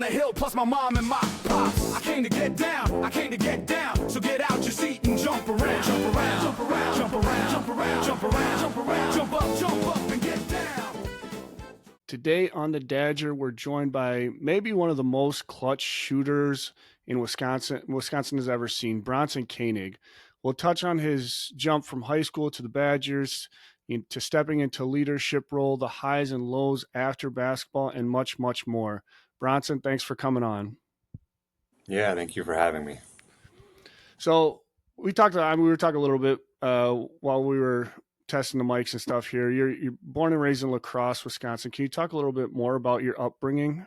The hill plus my mom and my pops. I came to get down, I came to get down. So get out your seat and jump around, jump around, jump around, jump around, jump around, jump around, jump around, jump up and get down. Today on the Dodger, we're joined by maybe one of the most clutch shooters in Wisconsin has ever seen, Bronson Koenig. We'll touch on his jump from high school to the Badgers, to stepping into a leadership role, the highs and lows after basketball, and much, much more. Bronson, thanks for coming on. Yeah, thank you for having me. So we were talking a little bit while we were testing the mics and stuff here. You're born and raised in La Crosse, Wisconsin. Can you talk a little bit more about your upbringing?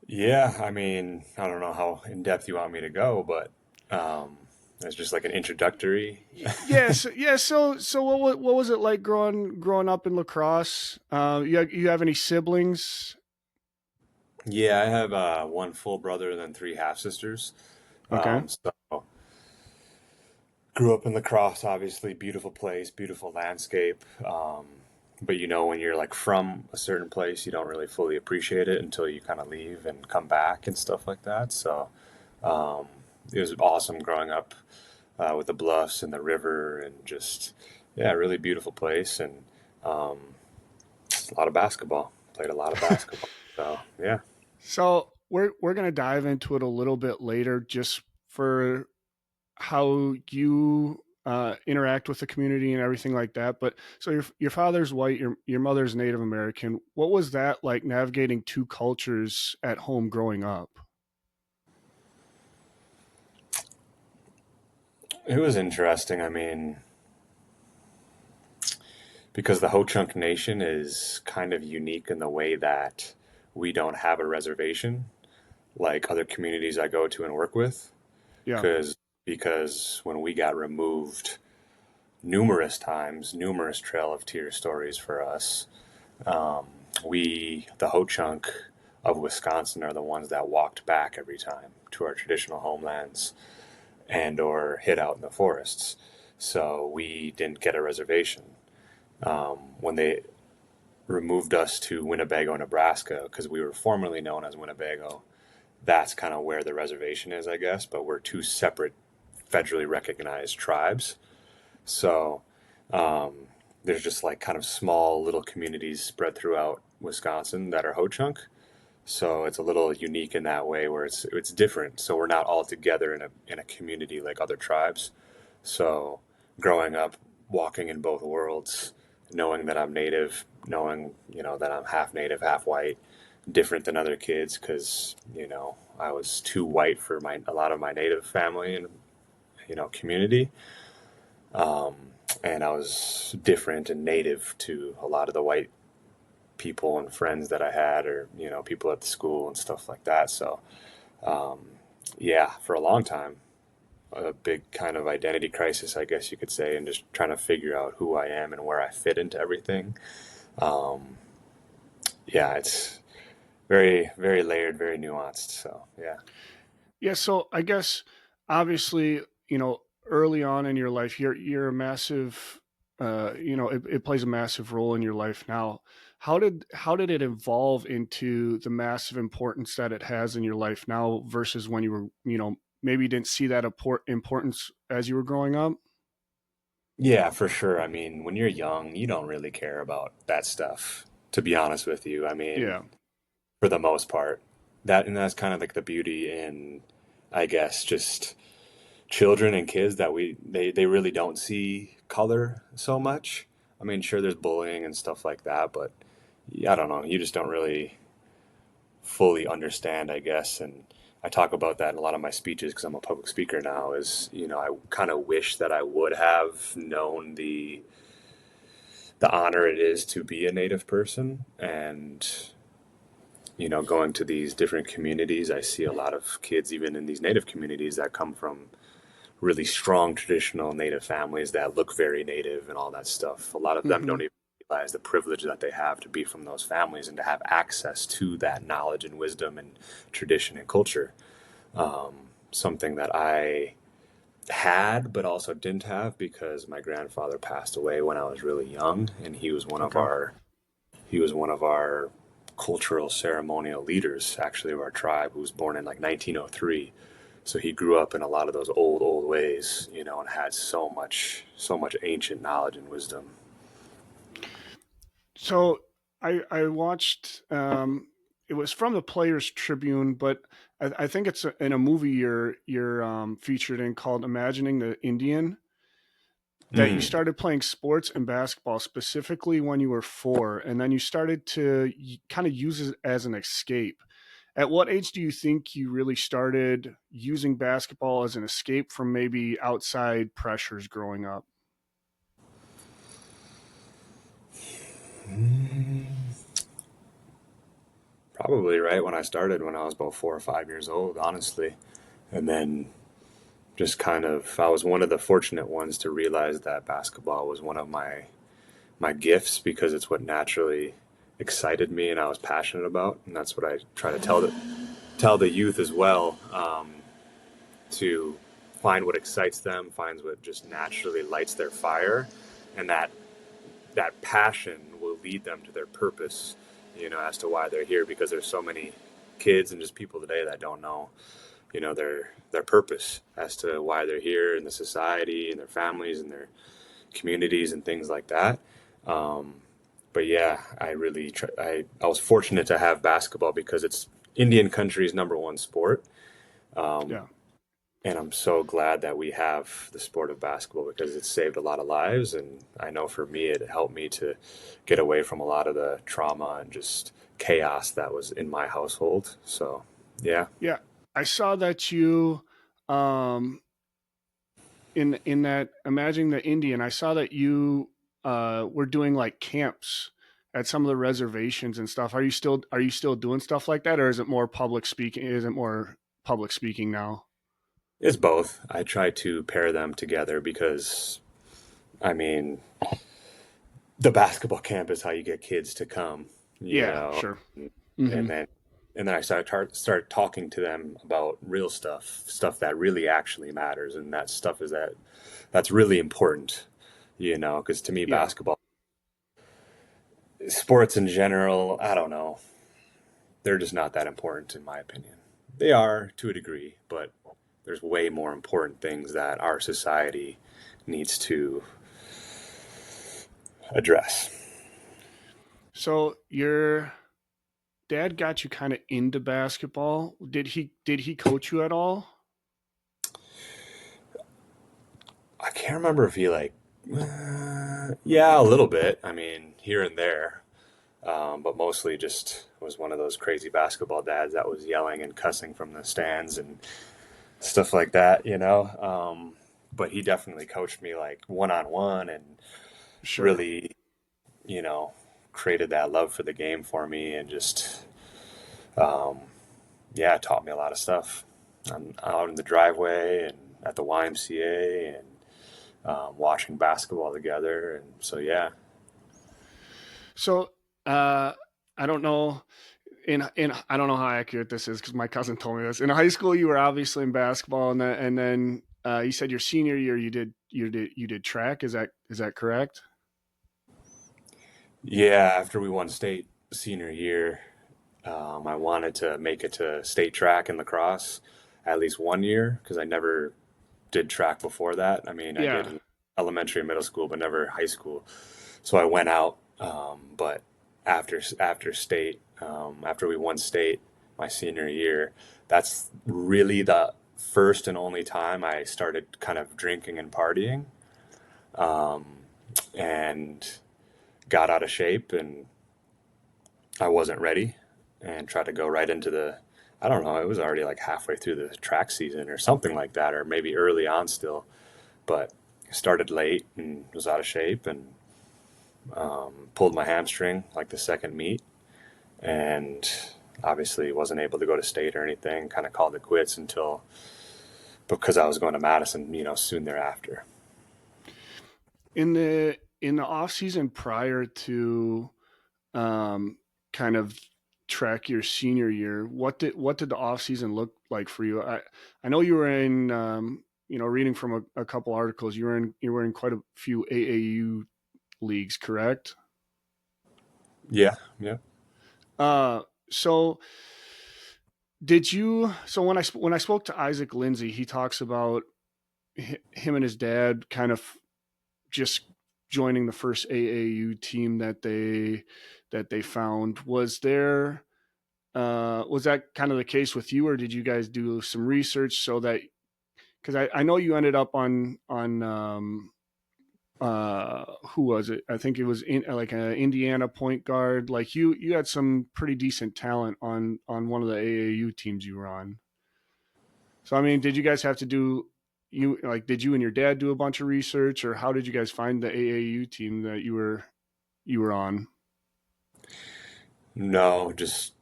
Yeah, I mean, I don't know how in depth you want me to go, but it's just like an introductory. Yes, yeah. So what was it like growing up in La Crosse? You have any siblings? Yeah, I have one full brother and then three half sisters. Okay. So grew up in La Crosse, obviously beautiful place, beautiful landscape. But when you're like from a certain place, you don't really fully appreciate it until you kind of leave and come back and stuff like that. So um, it was awesome growing up with the bluffs and the river and just, yeah, really beautiful place and um, a lot of basketball. Played a lot of basketball. So yeah. So we're gonna dive into it a little bit later, just for how you interact with the community and everything like that. But so your father's white, your mother's Native American. What was that like, navigating two cultures at home growing up? It was interesting. I mean, because the Ho Chunk Nation is kind of unique in the way that we don't have a reservation like other communities I go to and work with. Yeah. Because when we got removed numerous times, numerous Trail of Tears stories for us, um, the Ho Chunk of Wisconsin, are the ones that walked back every time to our traditional homelands and or hid out in the forests. So we didn't get a reservation. When they removed us to Winnebago, Nebraska, because we were formerly known as Winnebago, that's kind of where the reservation is, I guess, but we're two separate federally recognized tribes. So um, there's just like kind of small little communities spread throughout Wisconsin that are Ho-Chunk. So it's a little unique in that way where it's different. So we're not all together in a community like other tribes. So growing up, walking in both worlds, knowing that I'm native, knowing that I'm half native, half white, different than other kids because I was too white for a lot of my native family and community, um, and I was different and native to a lot of the white people and friends that I had, or people at the school and stuff like that. So um, yeah, for a long time, a big kind of identity crisis, I guess you could say, and just trying to figure out who I am and where I fit into everything. Um, yeah, it's very, very layered, very nuanced. So yeah. Yeah. So I guess obviously, early on in your life, you're a massive, it plays a massive role in your life now. How did it evolve into the massive importance that it has in your life now versus when you were, maybe didn't see that importance as you were growing up? Yeah, for sure. I mean, when you're young, you don't really care about that stuff, to be honest with you. I mean, Yeah. for the most part, that's kind of like the beauty in, I guess, just children and kids that they really don't see color so much. I mean, sure, there's bullying and stuff like that, but yeah, I don't know. You just don't really fully understand, I guess. And I talk about that in a lot of my speeches because I'm a public speaker now. Is I kind of wish that I would have known the honor it is to be a Native person, and going to these different communities, I see a lot of kids even in these Native communities that come from really strong traditional Native families that look very Native and all that stuff. A lot of them Hmm. don't even realize the privilege that they have to be from those families and to have access to that knowledge and wisdom and tradition and culture. Um, Something that I had but also didn't have because my grandfather passed away when I was really young, and he was one of Okay. our cultural ceremonial leaders actually of our tribe, who was born in like 1903. So he grew up in a lot of those old ways, and had so much ancient knowledge and wisdom. So I watched. It was from the Players Tribune, but I think it's in a movie you're featured in called "Imagining the Indian." That you Mm. started playing sports and basketball specifically when you were 4, and then you started to kind of use it as an escape. At what age do you think you really started using basketball as an escape from maybe outside pressures growing up? Probably right when I started, when I was about 4 or 5 years old, honestly. And then just kind of, I was one of the fortunate ones to realize that basketball was one of my gifts, because it's what naturally excited me and I was passionate about. And that's what I try to tell the youth as well, to find what excites them, finds what just naturally lights their fire, and that passion will lead them to their purpose, as to why they're here. Because there's so many kids and just people today that don't know, their purpose as to why they're here in the society and their families and their communities and things like that. Um, but yeah, I really I was fortunate to have basketball because it's Indian country's number one sport. Um, Yeah. and I'm so glad that we have the sport of basketball, because it's saved a lot of lives. And I know for me, it helped me to get away from a lot of the trauma and just chaos that was in my household. So, yeah. Yeah. I saw that you um in that Imagining the Indian, I saw that you were doing like camps at some of the reservations and stuff. Are you still doing stuff like that, or is it more public speaking? Is it more public speaking now? It's both. I try to pair them together because, I mean, the basketball camp is how you get kids to come, you Yeah, know, sure. and Hmm. then I started talking to them about real stuff that really actually matters, and that stuff is that's really important, because to me, Yeah. basketball, sports in general, I don't know, they're just not that important in my opinion. They are to a degree, but there's way more important things that our society needs to address. So your dad got you kind of into basketball. Did he coach you at all? I can't remember if he like, yeah, a little bit. I mean, here and there, but mostly just was one of those crazy basketball dads that was yelling and cussing from the stands and stuff like that. But he definitely coached me like one on one, and Sure. really, you know, created that love for the game for me, and just, um, yeah, taught me a lot of stuff out in the driveway and at the YMCA, and watching basketball together. And so, yeah. So uh, I don't know. In I don't know how accurate this is because my cousin told me this. In high school, you were obviously in basketball, and then you said your senior year you did track. Is that correct? Yeah, after we won state senior year, I wanted to make it to state track in lacrosse at least one year, because I never did track before that. I mean, I did Yeah. in elementary and middle school, but never high school. So I went out, but after state, after we won state my senior year, that's really the first and only time I started kind of drinking and partying, um, and got out of shape, and I wasn't ready, and tried to go right into the, I don't know, it was already like halfway through the track season or something like that, or maybe early on still, but started late and was out of shape, and pulled my hamstring like the second meet, and obviously wasn't able to go to state or anything. Kind of called it quits until, because I was going to Madison, soon thereafter. In the off season prior to um, kind of track your senior year, what did the off season look like for you? I know you were in reading from a couple articles. You were in quite a few AAU leagues, correct? Yeah, yeah. So did you? So when I spoke to Isaac Lindsay, he talks about him and his dad kind of just joining the first AAU team that they found. Was that kind of the case with you, or did you guys do some research so that because I know you ended up on who was it? I think it was like an Indiana point guard. Like you had some pretty decent talent on one of the AAU teams you were on. So I mean, did you guys have to do you like did you and your dad do a bunch of research, or how did you guys find the AAU team that you were on? No, just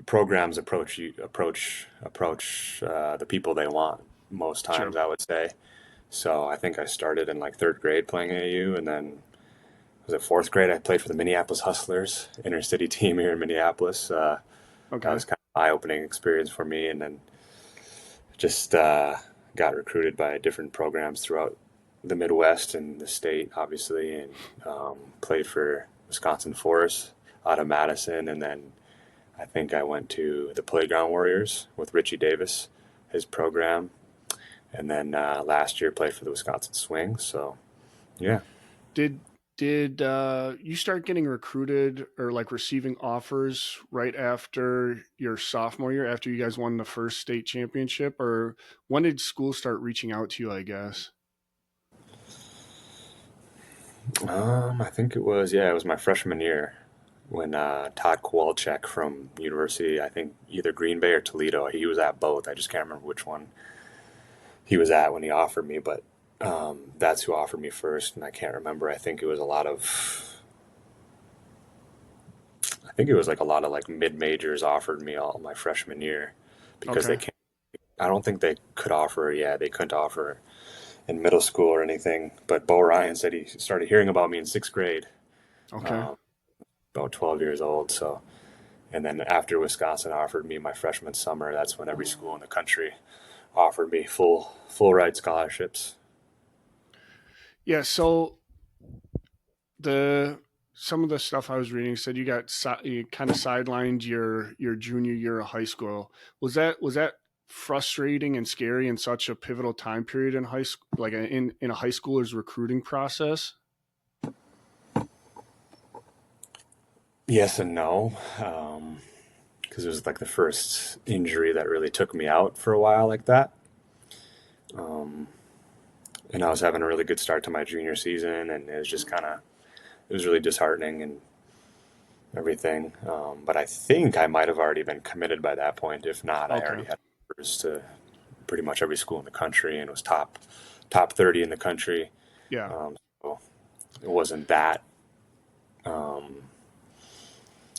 programs approach the people they want most Sure. times, I would say. So I think I started in like third grade playing AAU, and then was it fourth grade? I played for the Minneapolis Hustlers, inner city team here in Minneapolis. That Okay. was kind of an eye-opening experience for me, and then just got recruited by different programs throughout the Midwest and the state, obviously, and played for Wisconsin Forest out of Madison, and then I think I went to the Playground Warriors with Richie Davis, his program, and then last year played for the Wisconsin Swing. So yeah. Did did you start getting recruited or like receiving offers right after your sophomore year after you guys won the first state championship, or when did school start reaching out to you, I guess? I think it was my freshman year when Todd Kowalczyk from University, I think either Green Bay or Toledo, he was at both. I just can't remember which one he was at when he offered me, but that's who offered me first, and I can't remember. I think it was like a lot of like mid majors offered me all my freshman year because they Okay. can't. I don't think they could offer. Yeah, they couldn't offer in middle school or anything. But Bo Ryan said he started hearing about me in sixth grade, Okay. um, about 12 years old. So, and then after Wisconsin offered me my freshman summer, that's when every school in the country offered me full ride scholarships. Yeah, so the some of the stuff I was reading said you kind of sidelined your junior year of high school. Was that frustrating and scary in such a pivotal time period in high school, like in a high schooler's recruiting process? Yes and no, because it was like the first injury that really took me out for a while like that. Um, and I was having a really good start to my junior season, and it was just kind of it was really disheartening and everything. But I think I might have already been committed by that point. If not, I Okay. already had offers to pretty much every school in the country and was top 30 in the country. Yeah. So it um,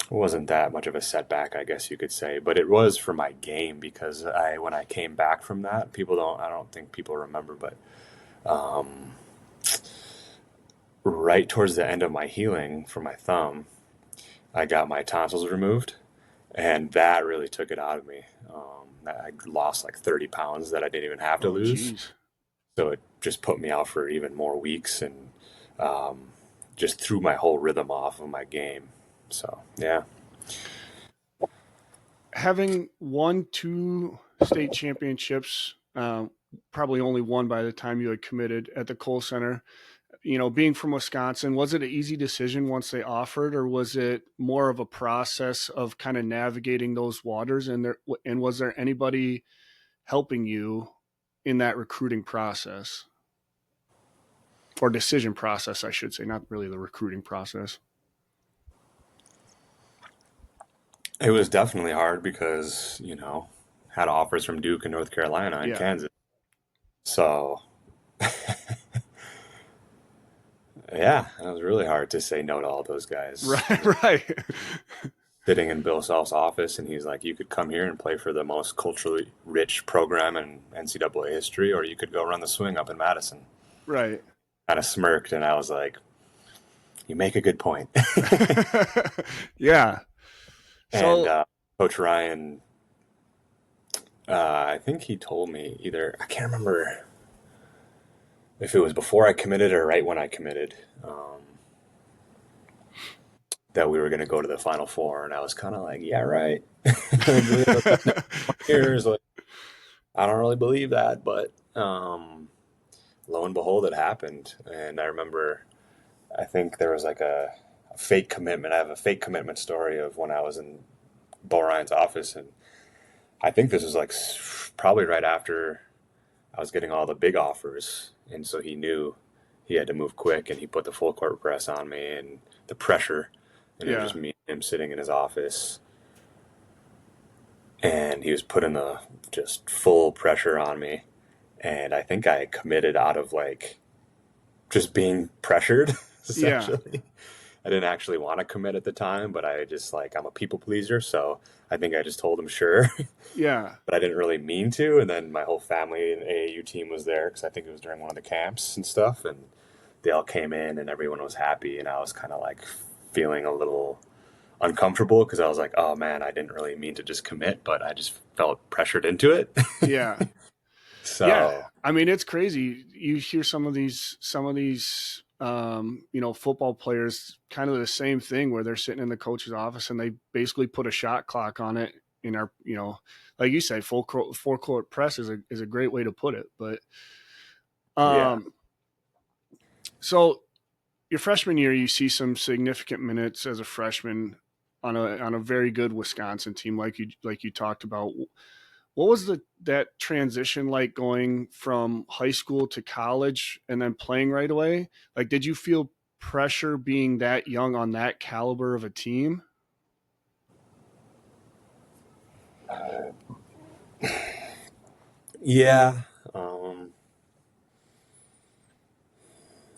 wasn't that much of a setback, I guess you could say. But it was for my game because I when I came back from that, I don't think people remember, but um, right towards the end of my healing for my thumb, I got my tonsils removed, and that really took it out of me. I lost like 30 pounds that I didn't even have to Oh, lose. geez. So it just put me out for even more weeks and um, just threw my whole rhythm off of my game. So, yeah. Having won two state championships, probably only one by the time you had committed at the Cole Center. Being from Wisconsin, was it an easy decision once they offered, or was it more of a process of kind of navigating those waters? And was there anybody helping you in that recruiting process or decision process, I should say, not really the recruiting process? It was definitely hard because, had offers from Duke and North Carolina and Yeah. Kansas. So, yeah, it was really hard to say no to all those guys. Right. Right. Sitting in Bill Self's office, and he's like, "You could come here and play for the most culturally rich program in NCAA history, or you could go run the swing up in Madison." Right. Kind of smirked, and I was like, "You make a good point." Yeah. And So Coach Ryan, I think he told me either I can't remember if it was before I committed or right when I committed. that we were going to go to the Final Four, and I was kind of like, yeah, right. The next 20 years, like, I don't really believe that, but lo and behold, it happened. And I remember, I think there was like a fake commitment. I have a fake commitment story of when I was in Bo Ryan's office, and I think this was like probably right after I was getting all the big offers, and so he knew he had to move quick, and he put the full court press on me and the pressure, and it was Yeah. just me and him sitting in his office, and he was putting the just full pressure on me, and I think I committed out of like just being pressured, Yeah. essentially. I didn't actually want to commit at the time, but I just like, I'm a people pleaser, so I think I just told him sure, Yeah. but I didn't really mean to. And then my whole family and AAU team was there because I think it was during one of the camps and stuff, and they all came in and everyone was happy, and I was kind of like feeling a little uncomfortable because I was like, oh man, I didn't really mean to just commit, but I just felt pressured into it. Yeah. Yeah. So I mean, it's crazy. You hear some of these, football players kind of the same thing where they're sitting in the coach's office and they basically put a shot clock on it in our, like you say, full court press is a great way to put it. But, yeah, so your freshman year, you see some significant minutes as a freshman on a very good Wisconsin team, like you talked about. What was that transition like going from high school to college and then playing right away? Like, did you feel pressure being that young on that caliber of a team? yeah. Um,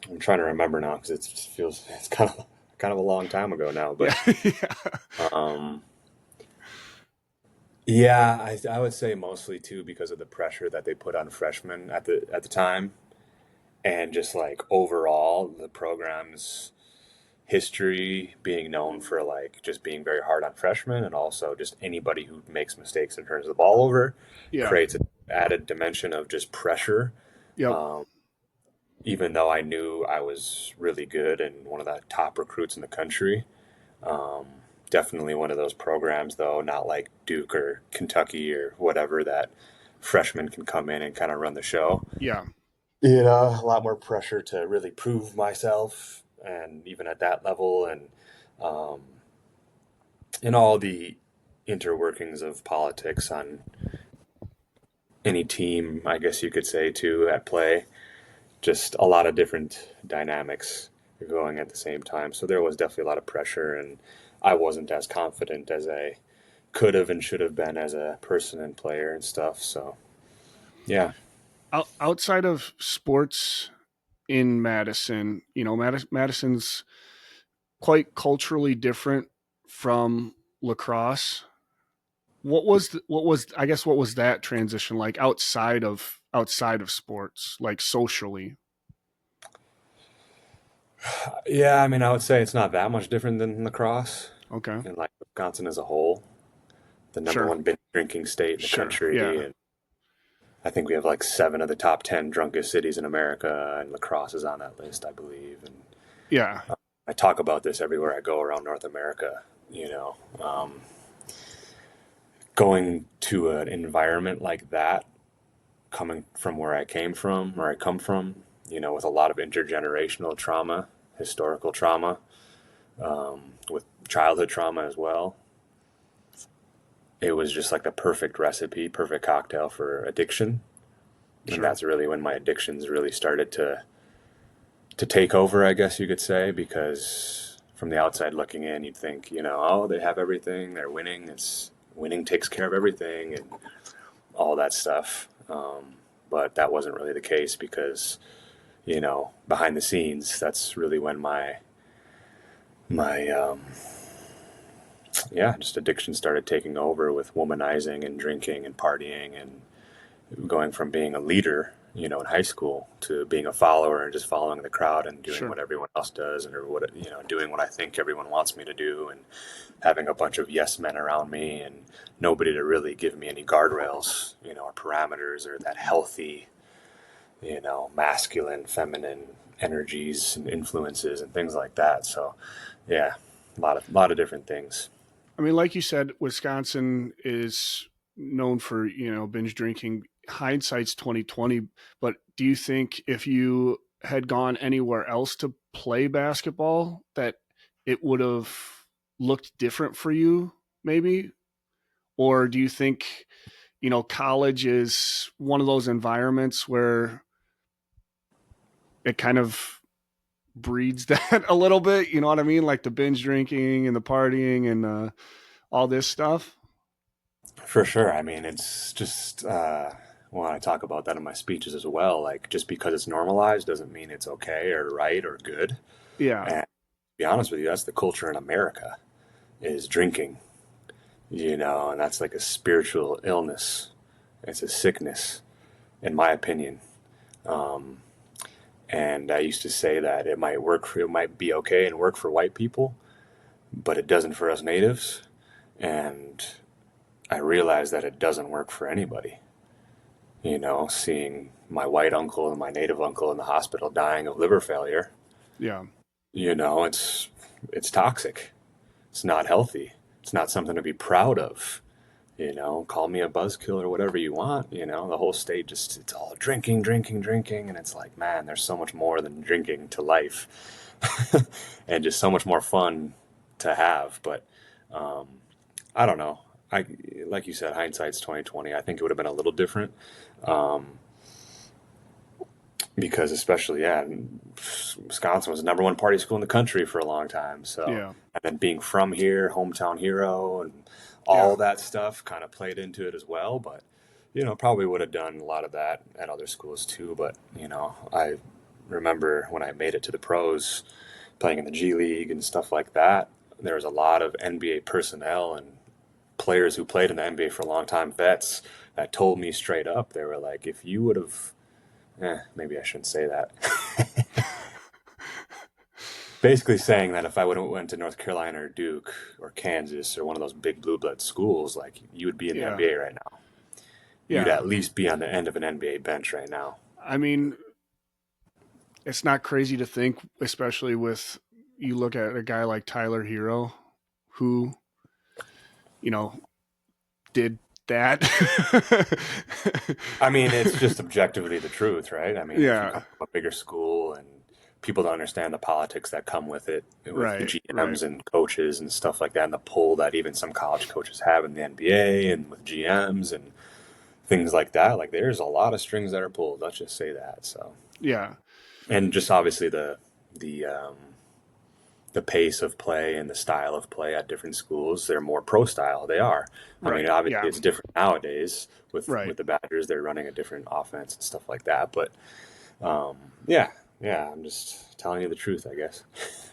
I'm trying to remember now because it feels it's kind of a long time ago now, but Yeah, yeah, um, yeah, I would say mostly too because of the pressure that they put on freshmen at the time, and just like overall the program's history being known for like just being very hard on freshmen, and also just anybody who makes mistakes and turns the ball over yeah, creates an added dimension of just pressure. yep, Um, Even though I knew I was really good and one of the top recruits in the country, um, definitely one of those programs though, not like Duke or Kentucky or whatever, that freshmen can come in and kind of run the show. yeah, A lot more pressure to really prove myself, and even at that level, and um, in all the interworkings of politics on any team, I guess you could say, too, at play. Just a lot of different dynamics going at the same time. So there was definitely a lot of pressure, and I wasn't as confident as I could have and should have been as a person and player and stuff. So, yeah. Outside of sports in Madison, Madison's quite culturally different from lacrosse. What was that transition like outside of sports, like socially? Yeah, I mean, I would say it's not that much different than lacrosse. Okay. And like Wisconsin as a whole, the number Sure. one binge drinking state in the Sure. country, Yeah. and I think we have like 7 of the top 10 drunkest cities in America, and lacrosse is on that list, I believe. And Yeah. I talk about this everywhere I go around North America. You know, going to an environment like that, coming from where I come from, with a lot of intergenerational trauma, historical trauma, with childhood trauma as well. It was just like the perfect recipe, perfect cocktail for addiction. And Sure. that's really when my addictions really started to take over, I guess you could say, because from the outside looking in, you'd think, oh, they have everything, they're winning, it's winning takes care of everything and all that stuff. But that wasn't really the case because, behind the scenes, that's really when my just addiction started taking over with womanizing and drinking and partying, and going from being a leader, in high school, to being a follower and just following the crowd and doing Sure. what everyone else does, and or what doing what I think everyone wants me to do, and having a bunch of yes men around me and nobody to really give me any guardrails, or parameters, or that healthy, masculine, feminine energies and influences and things like that. So, yeah, a lot of different things. I mean, like you said, Wisconsin is known for, binge drinking. Hindsight's 2020, but do you think if you had gone anywhere else to play basketball that it would have looked different for you maybe? Or do you think, college is one of those environments where it kind of breeds that a little bit, you know what I mean? Like the binge drinking and the partying and all this stuff. For sure. I mean, it's just when I talk about that in my speeches as well. Like, just because it's normalized doesn't mean it's okay or right or good. Yeah. And to be honest with you, that's the culture in America is drinking. And that's like a spiritual illness. It's a sickness, in my opinion. Um, and I used to say that it might be okay and work for white people, but it doesn't for us natives. And I realized that it doesn't work for anybody. Seeing my white uncle and my native uncle in the hospital dying of liver failure, Yeah. it's toxic. It's not healthy. It's not something to be proud of. Call me a buzzkill or whatever you want. The whole state it's all drinking, drinking, drinking. And it's like, man, there's so much more than drinking to life and just so much more fun to have. But um, I don't know. Like you said, hindsight's 2020. I think it would have been a little different. Um, because especially, yeah, Wisconsin was the number one party school in the country for a long time. So, Yeah. and then being from here, hometown hero, and Yeah. all that stuff kind of played into it as well. But, probably would have done a lot of that at other schools too. But, I remember when I made it to the pros, playing in the G League and stuff like that, there was a lot of NBA personnel and players who played in the NBA for a long time, vets, that told me straight up, they were like, if you would have, maybe I shouldn't say that. Basically saying that if I would have went to North Carolina or Duke or Kansas or one of those big blue blood schools, like you would be in the Yeah. NBA right now. You'd Yeah. at least be on the end of an NBA bench right now. I mean, it's not crazy to think, especially with you look at a guy like Tyler Hero, who, you know, did that. I mean, it's just objectively the truth, right? I mean, if you Yeah. come from a bigger school and people don't understand the politics that come with it, with the Right. Right. GMs and coaches and stuff like that, and the pull that even some college coaches have in the NBA and with GMs and things like that. Like, there's a lot of strings that are pulled. Let's just say that. So, Yeah. and just obviously the pace of play and the style of play at different schools, they're more pro style. They are. I mean, Right. obviously Yeah. it's different nowadays with Right. the Badgers. They're running a different offense and stuff like that. But yeah, yeah, I'm just telling you the truth, I guess.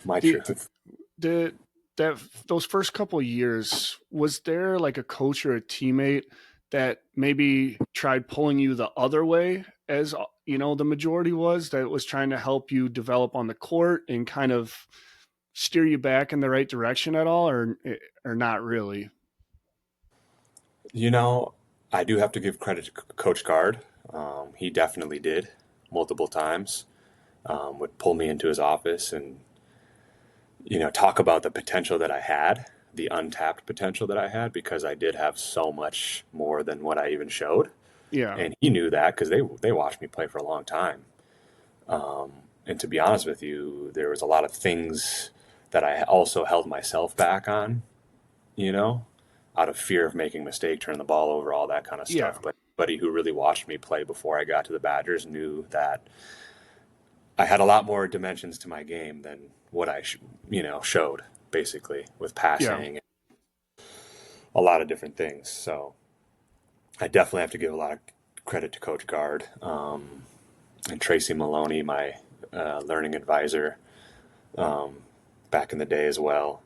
My The, truth. the that those first couple of years, was there like a coach or a teammate that maybe tried pulling you the other way, as the majority was trying to help you develop on the court and kind of steer you back in the right direction at all, or not really? You know, I do have to give credit to Coach Guard. He definitely did multiple times. Would pull me into his office and talk about the potential that I had, the untapped potential that I had, because I did have so much more than what I even showed. Yeah. And he knew that because they watched me play for a long time. And to be honest with you, there was a lot of things that I also held myself back on, you know, out of fear of making a mistake, turning the ball over, all that kind of Yeah. stuff. But buddy who really watched me play before I got to the Badgers knew that I had a lot more dimensions to my game than what showed, basically, with Yeah. passing and a lot of different things. So I definitely have to give a lot of credit to Coach Guard, and Tracy Maloney, my learning advisor, um, back in the day as well.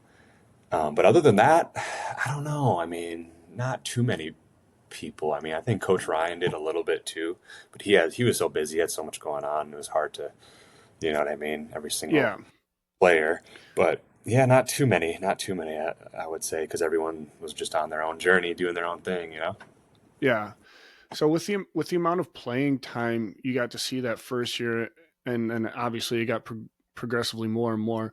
But other than that, I don't know. I mean, not too many people. I mean, I think Coach Ryan did a little bit too, but he was so busy, he had so much going on. It was hard to, you know what I mean, every single Yeah. player. But yeah, not too many. I would say, because everyone was just on their own journey, doing their own thing. Yeah. So with the amount of playing time you got to see that first year, and obviously you got progressively more and more.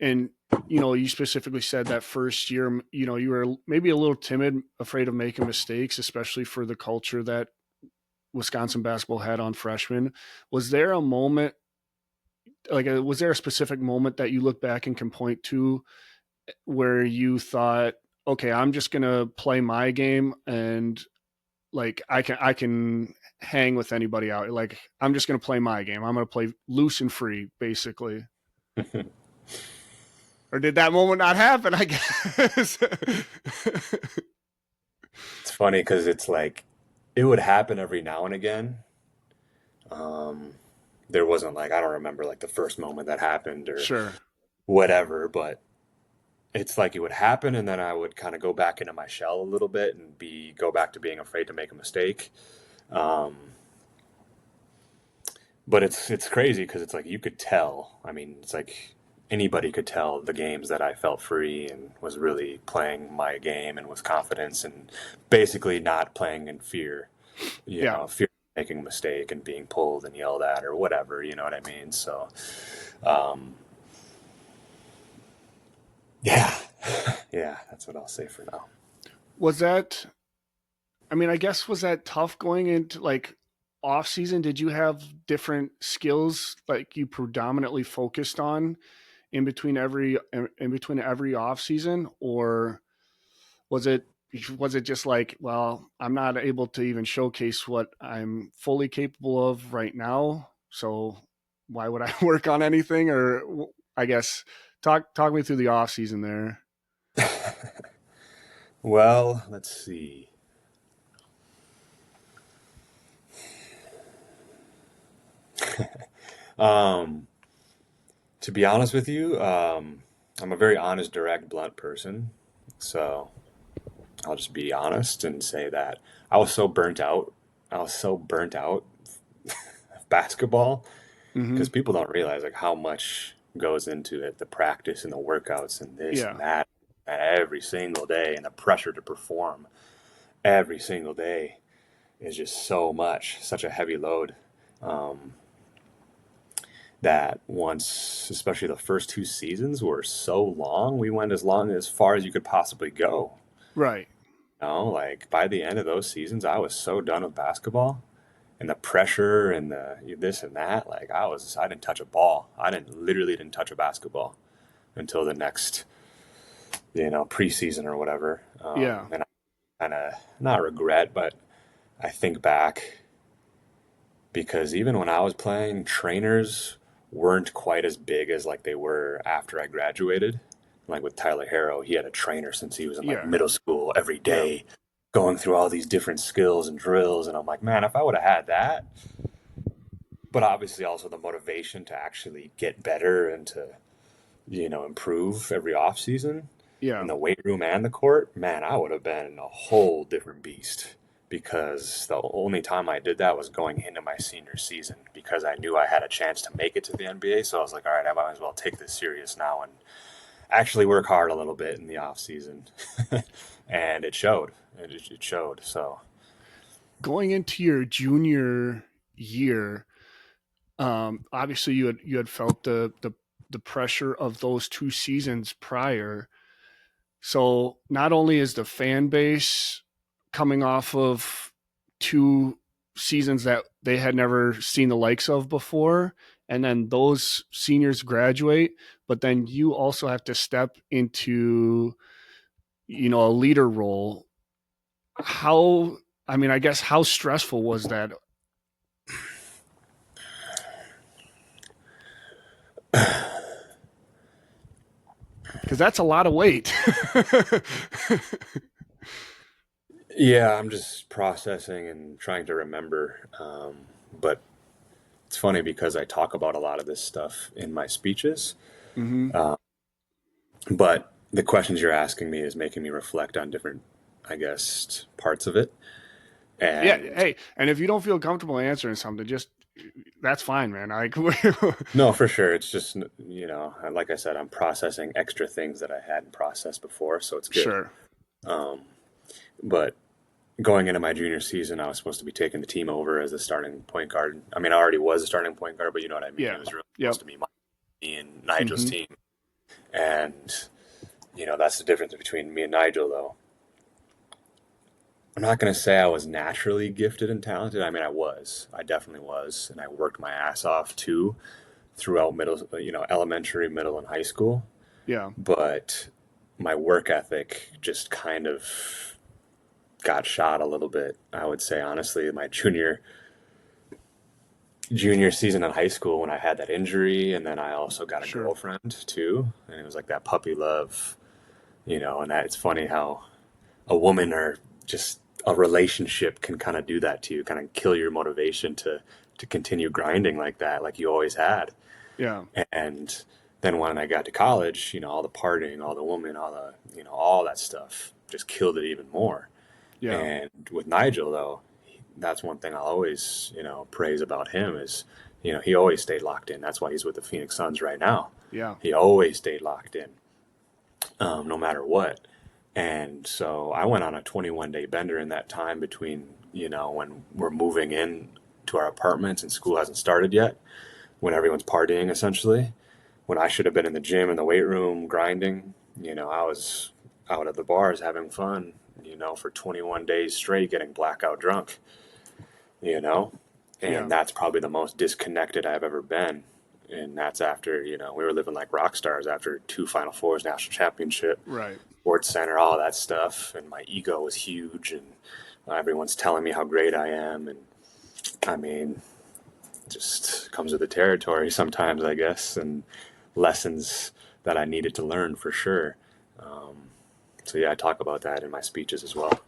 And, you specifically said that first year, you were maybe a little timid, afraid of making mistakes, especially for the culture that Wisconsin basketball had on freshmen. Was there a moment, was there a specific moment that you look back and can point to where you thought, okay, I'm just going to play my game and like I can hang with anybody out. Like I'm just going to play my game. I'm going to play loose and free, basically. Or did that moment not happen? I guess. It's funny because it's like it would happen every now and again. There wasn't like, I don't remember like the first moment that happened or Sure. whatever, but it's like it would happen and then I would kind of go back into my shell a little bit and go back to being afraid to make a mistake. But it's crazy because it's like you could tell. I mean, it's like anybody could tell the games that I felt free and was really playing my game and was confidence and basically not playing in fear. Fear of making a mistake and being pulled and yelled at or whatever, you know what I mean? So, yeah, yeah, that's what I'll say for now. Was that, I guess, was that tough going into like off season? Did you have different skills like you predominantly focused on in between every off season, or was it just like, well, I'm not able to even showcase what I'm fully capable of right now, so why would I work on anything? Or I guess talk me through the off season there. Well, let's see. To be honest with you, I'm a very honest, direct, blunt person. So I'll just be honest and say that I was so burnt out. I was so burnt out of basketball because people don't realize like how much goes into it, the practice and the workouts and this and that every single day, and the pressure to perform every single day is just so much, such a heavy load. That once, especially the first 2 seasons were so long, we went as far as you could possibly go. Right. Like by the end of those seasons, I was so done with basketball and the pressure and the this and that. Like I didn't touch a ball. Literally didn't touch a basketball until the next, preseason or whatever. And I kind of not regret, but I think back because even when I was playing, trainers weren't quite as big as like they were after I graduated. Like with Tyler Harrow, he had a trainer since he was in like middle school every day, going through all these different skills and drills. And I'm like, man, if I would have had that, but obviously also the motivation to actually get better and to, improve every off season in the weight room and the court, man, I would have been a whole different beast. Because the only time I did that was going into my senior season because I knew I had a chance to make it to the NBA. So I was like, all right, I might as well take this serious now and actually work hard a little bit in the off season. And it showed. It showed. So going into your junior year, obviously you had felt the pressure of those 2 seasons prior. So not only is the fan base coming off of 2 seasons that they had never seen the likes of before, and then those seniors graduate, but then you also have to step into, a leader role. I guess how stressful was that? Because that's a lot of weight. yeah, I'm just processing and trying to remember. But it's funny because I talk about a lot of this stuff in my speeches. But the questions you're asking me is making me reflect on different, I guess, parts of it. And hey, and if you don't feel comfortable answering something, just that's fine, man. no, for sure. It's just, like I said, I'm processing extra things that I hadn't processed before, so it's good. Sure. But going into my junior season, I was supposed to be taking the team over as a starting point guard. I mean, I already was a starting point guard, but you know what I mean? It was really supposed to be me and Nigel's team. And, that's the difference between me and Nigel, though. I'm not going to say I was naturally gifted and talented. I mean, I was. I definitely was. And I worked my ass off too throughout elementary, middle, and high school. Yeah. But my work ethic just kind of got shot a little bit. I would say, honestly, my junior season in high school when I had that injury, and then I also got a Sure. girlfriend too, and it was like that puppy love, and that it's funny how a woman or just a relationship can kind of do that to you, kind of kill your motivation to continue grinding like that, like you always had. Yeah. And then when I got to college, all the partying, all the women, all that stuff just killed it even more. Yeah. And with Nigel, though, that's one thing I'll always, praise about him is, he always stayed locked in. That's why he's with the Phoenix Suns right now. Yeah. He always stayed locked in, no matter what. And so I went on a 21-day bender in that time between, when we're moving in to our apartments and school hasn't started yet, when everyone's partying essentially, when I should have been in the gym, in the weight room, grinding, I was out at the bars having fun, for 21 days straight, getting blackout drunk, and Yeah. that's probably the most disconnected I've ever been. And that's after, we were living like rock stars after 2 Final Fours, national championship, Right. Sports Center, all that stuff. And my ego was huge, and everyone's telling me how great I am. And I mean, just comes with the territory sometimes, I guess, and lessons that I needed to learn for sure. So yeah, I talk about that in my speeches as well.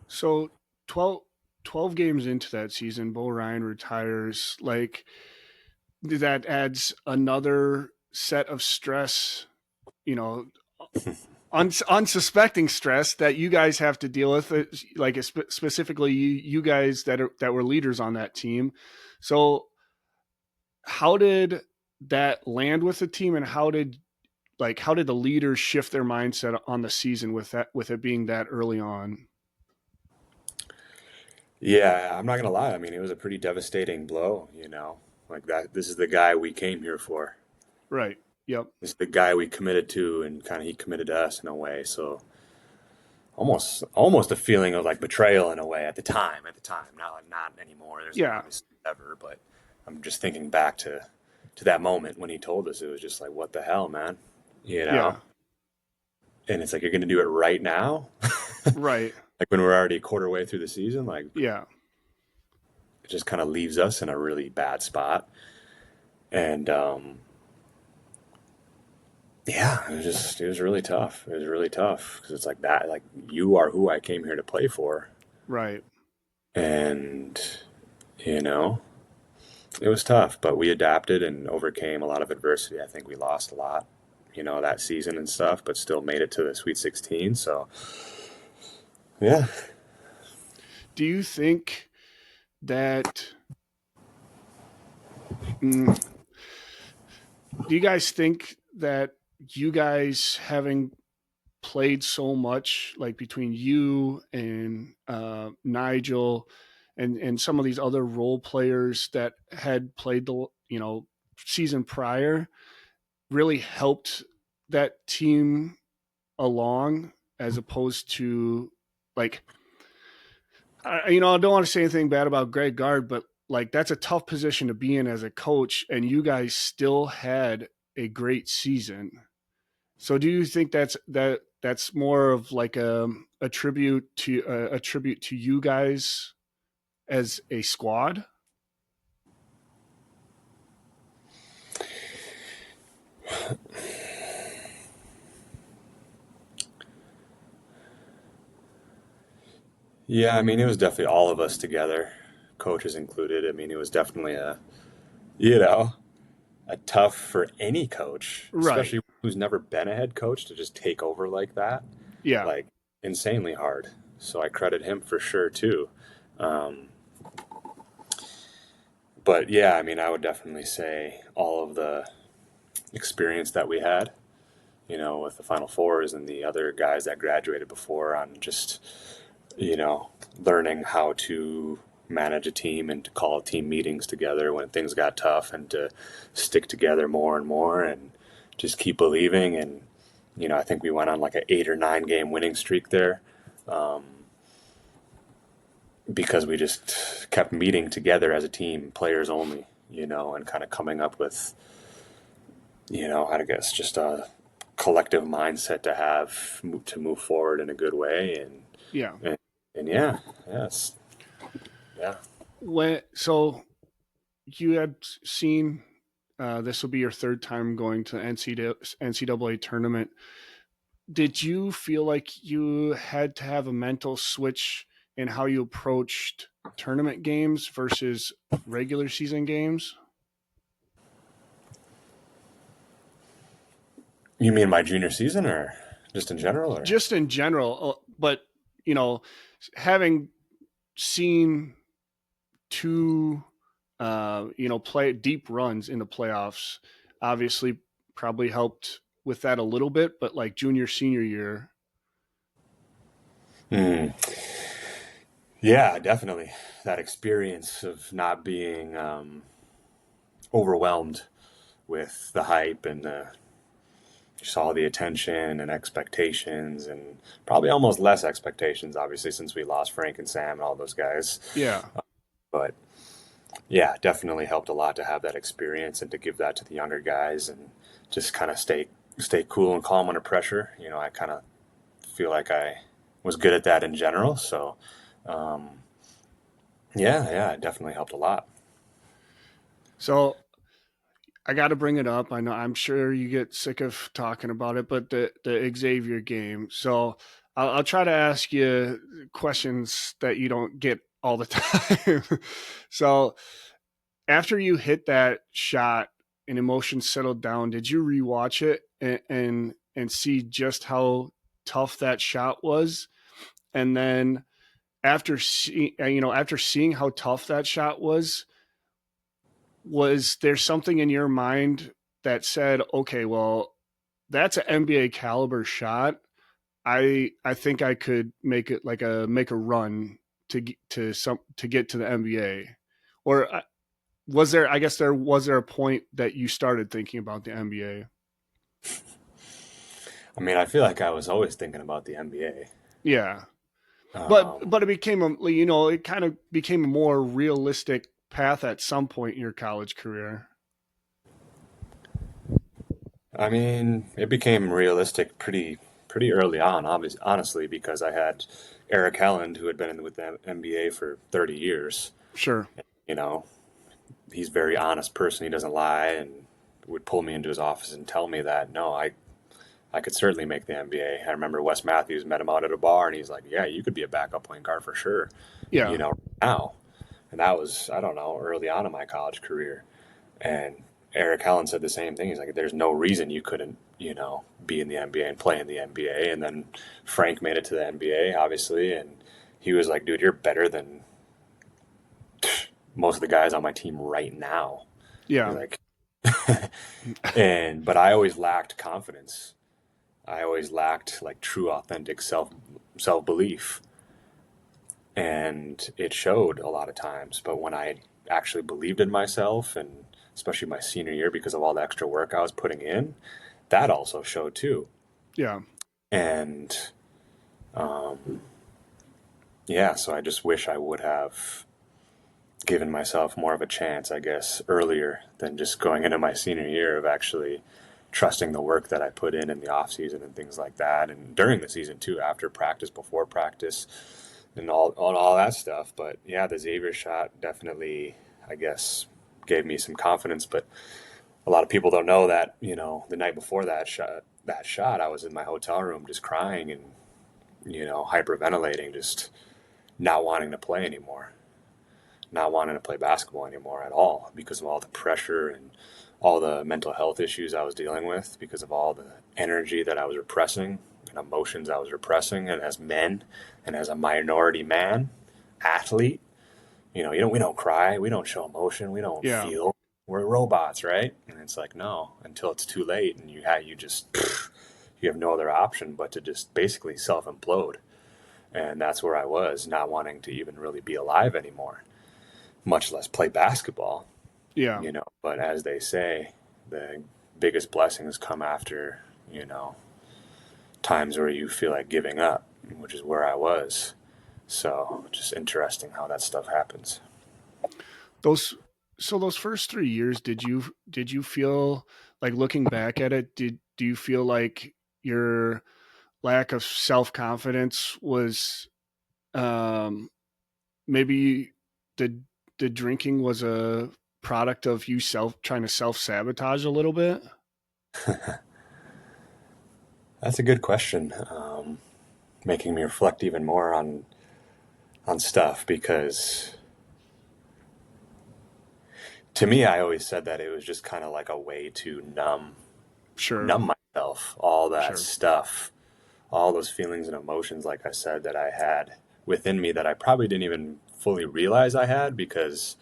So 12 games into that season, Bo Ryan retires. Like, that adds another set of stress, unsuspecting stress that you guys have to deal with, like specifically you guys that were leaders on that team. So how did that land with the team, and how did the leaders shift their mindset on the season with it being that early on? Yeah, I'm not gonna lie. I mean, it was a pretty devastating blow, like that. This is the guy we came here for. Right. Yep. This is the guy we committed to, and kind of he committed to us in a way. So almost a feeling of like betrayal in a way at the time. Not anymore. There's Yeah. obviously never, but I'm just thinking back to that moment when he told us. It was just like, what the hell, man, Yeah. And it's like, you're gonna do it right now, Right. like when we're already a quarter way through the season. Like, Yeah. it just kind of leaves us in a really bad spot. And yeah, it was really tough. It was really tough because it's like that, like, you are who I came here to play for. Right. And, it was tough, but we adapted and overcame a lot of adversity. I think we lost a lot, that season and stuff, but still made it to the Sweet 16. So, yeah. Do you think that, do you guys think that you guys, having played so much, like between you and Nigel and some of these other role players that had played the season prior, really helped that team along, as opposed to, like, I don't want to say anything bad about Greg Gard, but like, that's a tough position to be in as a coach, and you guys still had a great season. So do you think that's more of like a tribute to you guys as a squad? Yeah, I mean, it was definitely all of us together, coaches included. I mean, it was definitely you know, a tough for any coach, Right. especially who's never been a head coach, to just take over like that, Yeah. like, insanely hard. So I credit him for sure too. Um, but yeah, I mean, I would definitely say all of the experience that we had, with the Final Fours and the other guys that graduated before, on just, you know, learning how to manage a team and to call team meetings together when things got tough, and to stick together more and more, and just keep believing. And, I think we went on like an 8 or 9 game winning streak there, because we just kept meeting together as a team, players only, and kind of coming up with, I guess just a collective mindset to have to move forward in a good way. Yeah. And yeah, yes. Yeah. So you had seen this will be your third time going to NCAA tournament. Did you feel like you had to have a mental switch in how you approached tournament games versus regular season games? You mean my junior season or just in general? Or? Just in general, but having seen two play deep runs in the playoffs obviously probably helped with that a little bit, but like junior senior year. Yeah, definitely. That experience of not being overwhelmed with the hype and just all the attention and expectations, and probably almost less expectations, obviously, since we lost Frank and Sam and all those guys. Yeah. But yeah, definitely helped a lot to have that experience and to give that to the younger guys and just kind of stay cool and calm under pressure. I kind of feel like I was good at that in general. So, yeah, it definitely helped a lot. So I got to bring it up. I know I'm sure you get sick of talking about it, but the Xavier game. So I'll try to ask you questions that you don't get all the time. So after you hit that shot and emotions settled down, did you rewatch it and see just how tough that shot was? And then after seeing how tough that shot was there something in your mind that said, okay, well, that's an NBA caliber shot. I think I could make it make a run to get to the NBA, or was there a point that you started thinking about the NBA? I mean, I feel like I was always thinking about the NBA. Yeah, but it became it kind of became a more realistic path at some point in your college career. I mean, it became realistic pretty early on, honestly, because I had Eric Helland, who had been with the NBA for 30 years. Sure. You know, he's a very honest person. He doesn't lie, and would pull me into his office and tell me that, no, I could certainly make the NBA. I remember Wes Matthews met him out at a bar, and he's like, yeah, you could be a backup point guard for sure. Yeah. Now. And that was, I don't know, early on in my college career. And Eric Helland said the same thing. He's like, there's no reason you couldn't, be in the NBA and play in the NBA. And then Frank made it to the NBA, obviously. And he was like, dude, you're better than most of the guys on my team right now. Yeah. Like, but I always lacked confidence. I always lacked like true, authentic self-belief. And it showed a lot of times. But when I actually believed in myself, and especially my senior year, because of all the extra work I was putting in, that also showed too. Yeah. And yeah, so I just wish I would have given myself more of a chance, I guess, earlier than just going into my senior year, of actually trusting the work that I put in the off season and things like that, and during the season too, after practice, before practice, and all that stuff. But yeah, the Xavier shot definitely, I guess, gave me some confidence. But a lot of people don't know that, the night before that shot, I was in my hotel room just crying and, hyperventilating, just not wanting to play anymore, not wanting to play basketball anymore at all, because of all the pressure and all the mental health issues I was dealing with, because of all the energy that I was repressing and emotions I was repressing. And as men, and as a minority man, athlete, we don't cry, we don't show emotion, we don't feel. We're robots, right? And it's like, no, until it's too late, and you have no other option but to just basically self-implode. And that's where I was, not wanting to even really be alive anymore, much less play basketball. Yeah. But as they say, the biggest blessings come after, times where you feel like giving up, which is where I was. So just interesting how that stuff happens. Those those first 3 years, did you feel like, looking back at it, do you feel like your lack of self confidence was, maybe the drinking was a product of you trying to self sabotage a little bit? That's a good question. Making me reflect even more on stuff, because to me, I always said that it was just kind of like a way to Sure, numb myself, all that sure, stuff, all those feelings and emotions, like I said, that I had within me that I probably didn't even fully realize I had, because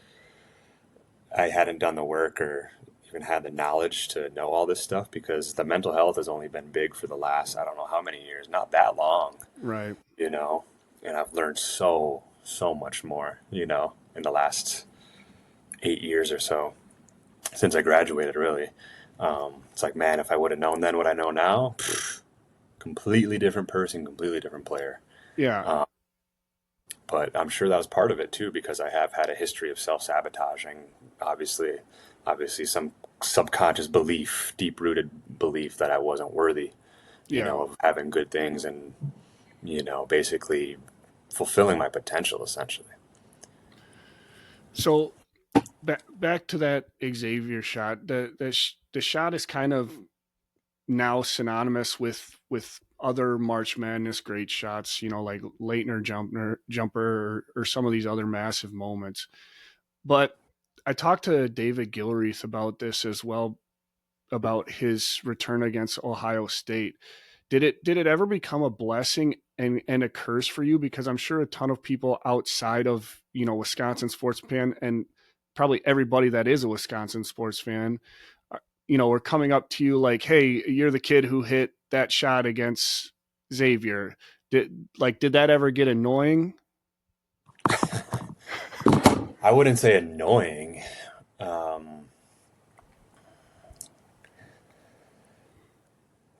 I hadn't done the work or even had the knowledge to know all this stuff, because the mental health has only been big for the last, I don't know how many years, not that long, right, you know, and I've learned so much more, in the last 8 years or so since I graduated, really. It's like, man, if I would have known then what I know now, completely different person, completely different player. yeah, Um, but I'm sure that was part of it too, because I have had a history of self-sabotaging. Obviously, some subconscious belief, deep-rooted belief that I wasn't worthy, yeah. of having good things and, basically fulfilling my potential, essentially. So back to that Xavier shot. The shot is kind of now synonymous with other March Madness great shots, like Leitner jumper, or some of these other massive moments. But I talked to David Gilreath about this as well, about his return against Ohio State. Did it ever become a blessing and a curse for you? Because I'm sure a ton of people outside of, Wisconsin sports fan, and probably everybody that is a Wisconsin sports fan, were coming up to you like, "Hey, you're the kid who hit that shot against Xavier." Did that ever get annoying? I wouldn't say annoying, um,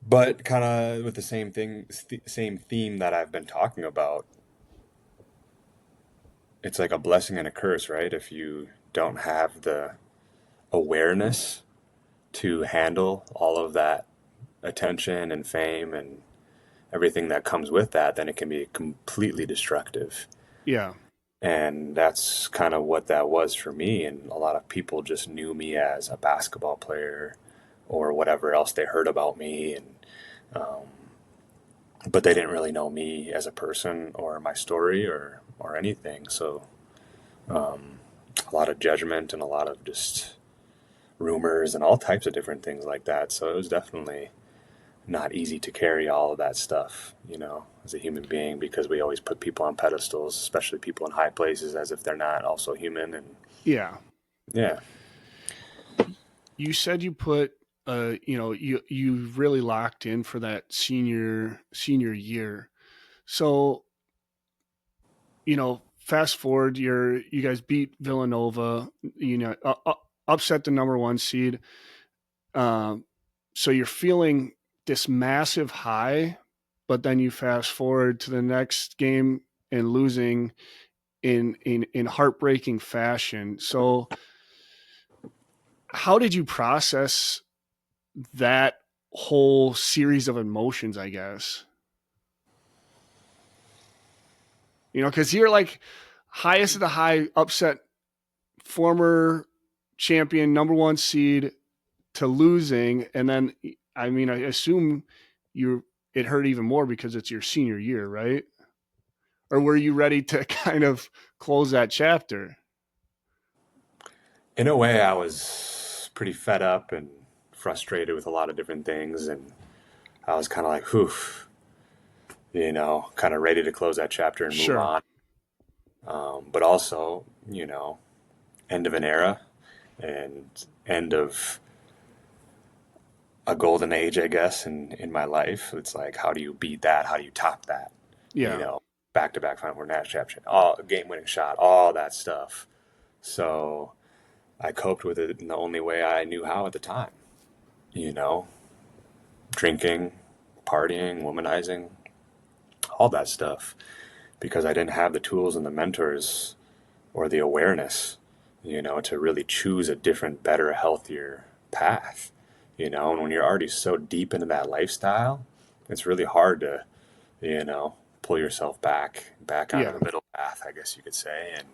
but kind of with the same theme that I've been talking about. It's like a blessing and a curse, right? If you don't have the awareness to handle all of that attention and fame and everything that comes with that, then it can be completely destructive. Yeah, And that's kind of what that was for me. And a lot of people just knew me as a basketball player or whatever else they heard about me. Um, but they didn't really know me as a person or my story or anything. So a lot of judgment and a lot of just rumors and all types of different things like that. So it was definitely not easy to carry all of that stuff, as a human being, because we always put people on pedestals, especially people in high places, as if they're not also human. And yeah. yeah, You said you put, you really locked in for that senior year. So, fast forward, you guys beat Villanova, upset the number one seed. Um, so you're feeling this massive high, but then you fast forward to the next game and losing in heartbreaking fashion. So how did you process that whole series of emotions, I guess? Because you're like highest of the high, upset former champion, number one seed, to losing, and then I mean, I assume you it hurt even more because it's your senior year, right? Or were you ready to kind of close that chapter? in a way, I was pretty fed up and frustrated with a lot of different things. And I was kind of like, whew, kind of ready to close that chapter and move Sure. on. But also, end of an era and end of a golden age, I guess, in my life. It's like, how do you beat that? How do you top that? You Yeah. know, back to back Final Four national championship, all game winning shot, all that stuff. So I coped with it in the only way I knew how at the time. you know, drinking, partying, womanizing, all that stuff, because I didn't have the tools and the mentors or the awareness, to really choose a different, better, healthier path, and when you're already so deep into that lifestyle, it's really hard to, pull yourself back onto Yeah. the middle path, I guess you could say. And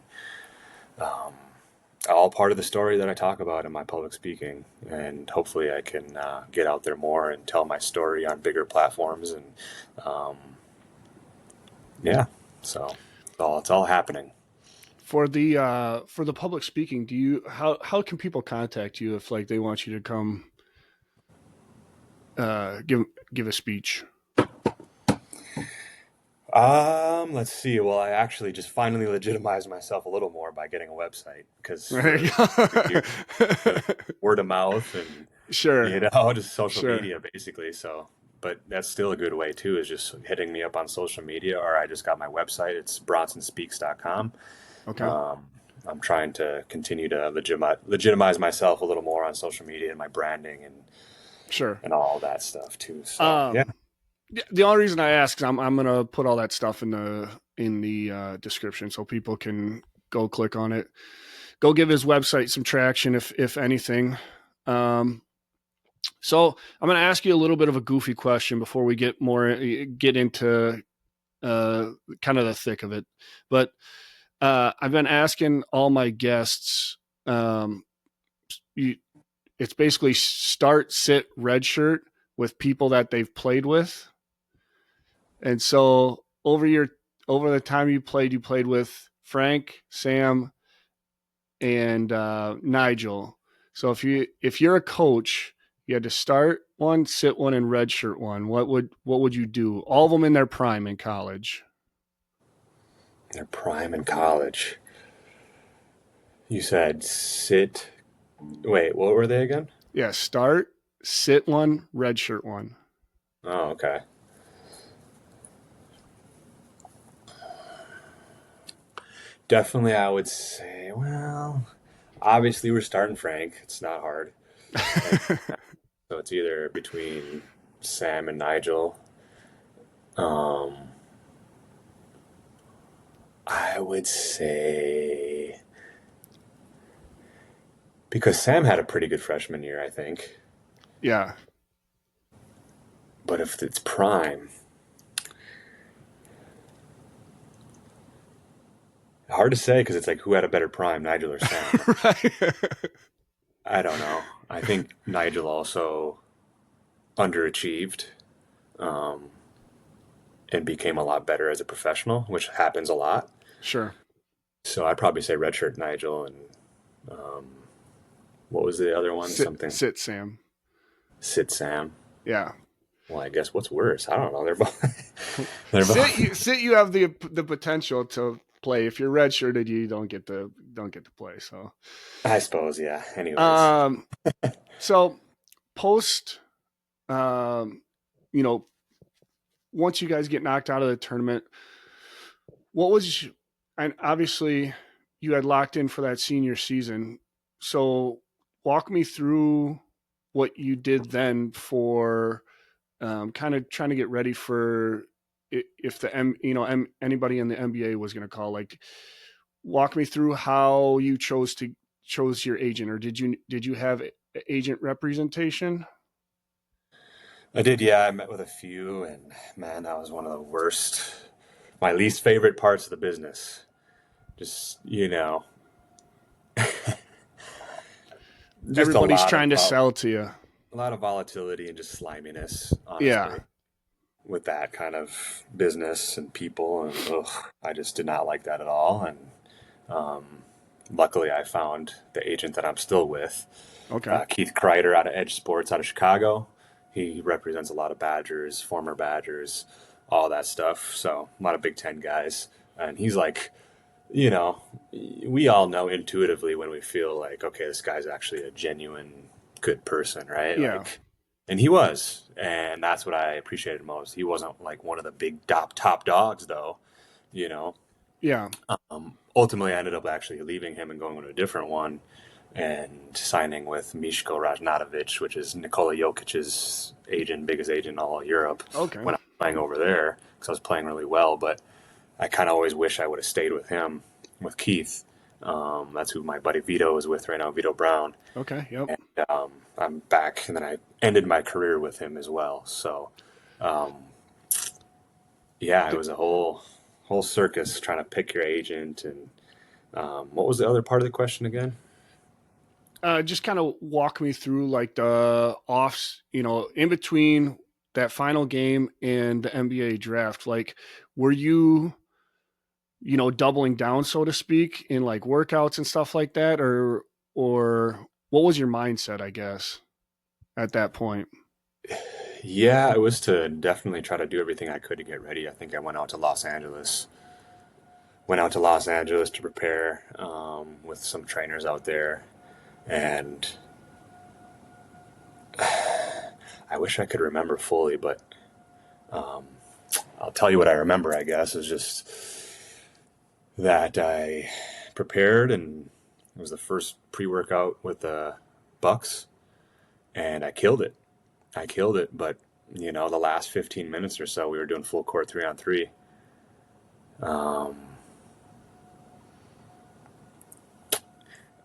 all part of the story that I talk about in my public speaking. And hopefully I can get out there more and tell my story on bigger platforms. And yeah, so it's all happening. For the public speaking, how can people contact you if like they want you to come give a speech? Let's see. Well, I actually just finally legitimized myself a little more by getting a website, because There you go. word of mouth and, Sure. just social Sure. media basically. So, but that's still a good way too, is just hitting me up on social media, or I just got my website. It's bronsonspeaks.com. Okay. Um, I'm trying to continue to legitimize myself a little more on social media and my branding Sure. and all that stuff too. So, yeah. Um, the only reason I ask is I'm gonna put all that stuff in the description so people can go click on it, go give his website some traction if anything. So I'm gonna ask you a little bit of a goofy question before we get into kind of the thick of it, but I've been asking all my guests. It's basically start, sit, redshirt with people that they've played with. And so over the time you played with Frank, Sam, and Nigel. So if you're a coach, you had to start one, sit one, and redshirt one. What would you do? All of them in their prime in college. Their prime in college. You said sit. Wait, what were they again? Yeah, start, sit one, redshirt one. Oh, okay. Definitely, I would say, well, obviously we're starting Frank. It's not hard. And so it's either between Sam and Nigel. Um, I would say, because Sam had a pretty good freshman year, I think. Yeah, But if it's prime, hard to say, because it's like, who had a better prime, Nigel or Sam? right. I don't know. I think Nigel also underachieved, um, and became a lot better as a professional, which happens a lot. Sure. So I'd probably say redshirt Nigel, and um, what was the other one? Something Sit, Sam. sit Sam. Yeah. Well, I guess what's worse? I don't know. They're both. They're both. Sit. You have the potential to play. If you're redshirted, you don't get to play. So, I suppose, yeah. Anyways, so post, um, you know, once you guys get knocked out of the tournament, what was, and obviously you had locked in for that senior season. So walk me through what you did then for kind of trying to get ready for if anybody in the NBA was going to call. Like, walk me through how you chose your agent, or did you have agent representation? I did, yeah. I met with a few, and man, that was one of the worst, my least favorite parts of the business. Just, just Everybody's trying to sell to you. a lot of volatility and just sliminess, Yeah, honestly, with that kind of business and people. And I just did not like that at all. And um, luckily, I found the agent that I'm still with, okay, Keith Kreider out of Edge Sports out of Chicago. He represents a lot of Badgers, former Badgers, all that stuff. So a lot of Big Ten guys. And he's like, we all know intuitively when we feel like, okay, this guy's actually a genuine good person, right? yeah, Like, and he was, and that's what I appreciated most. He wasn't like one of the big top dogs, though. You know, yeah, ultimately, I ended up actually leaving him and going to a different one. and signing with Miško Ražnatović, which is Nikola Jokic's agent, biggest agent in all of Europe, Okay. when I was playing over there because I was playing really well. But I kind of always wish I would have stayed with him, with Keith. That's who my buddy Vito is with right now, Vito Brown. Okay. Yep. And I'm back, and then I ended my career with him as well. So, yeah, it was a whole circus trying to pick your agent. And what was the other part of the question again? Just kind of walk me through like the offs, in between that final game and the NBA draft. Like, were you, doubling down, so to speak, in like workouts and stuff like that, or what was your mindset, I guess, at that point? Yeah, it was to definitely try to do everything I could to get ready. I think I went out to Los Angeles. To prepare with some trainers out there, and I wish I could remember fully, but I'll tell you what I remember. I guess is just that I prepared, and it was the first pre-workout with the Bucks, and I killed it. But the last 15 minutes or so, we were doing full court 3-on-3.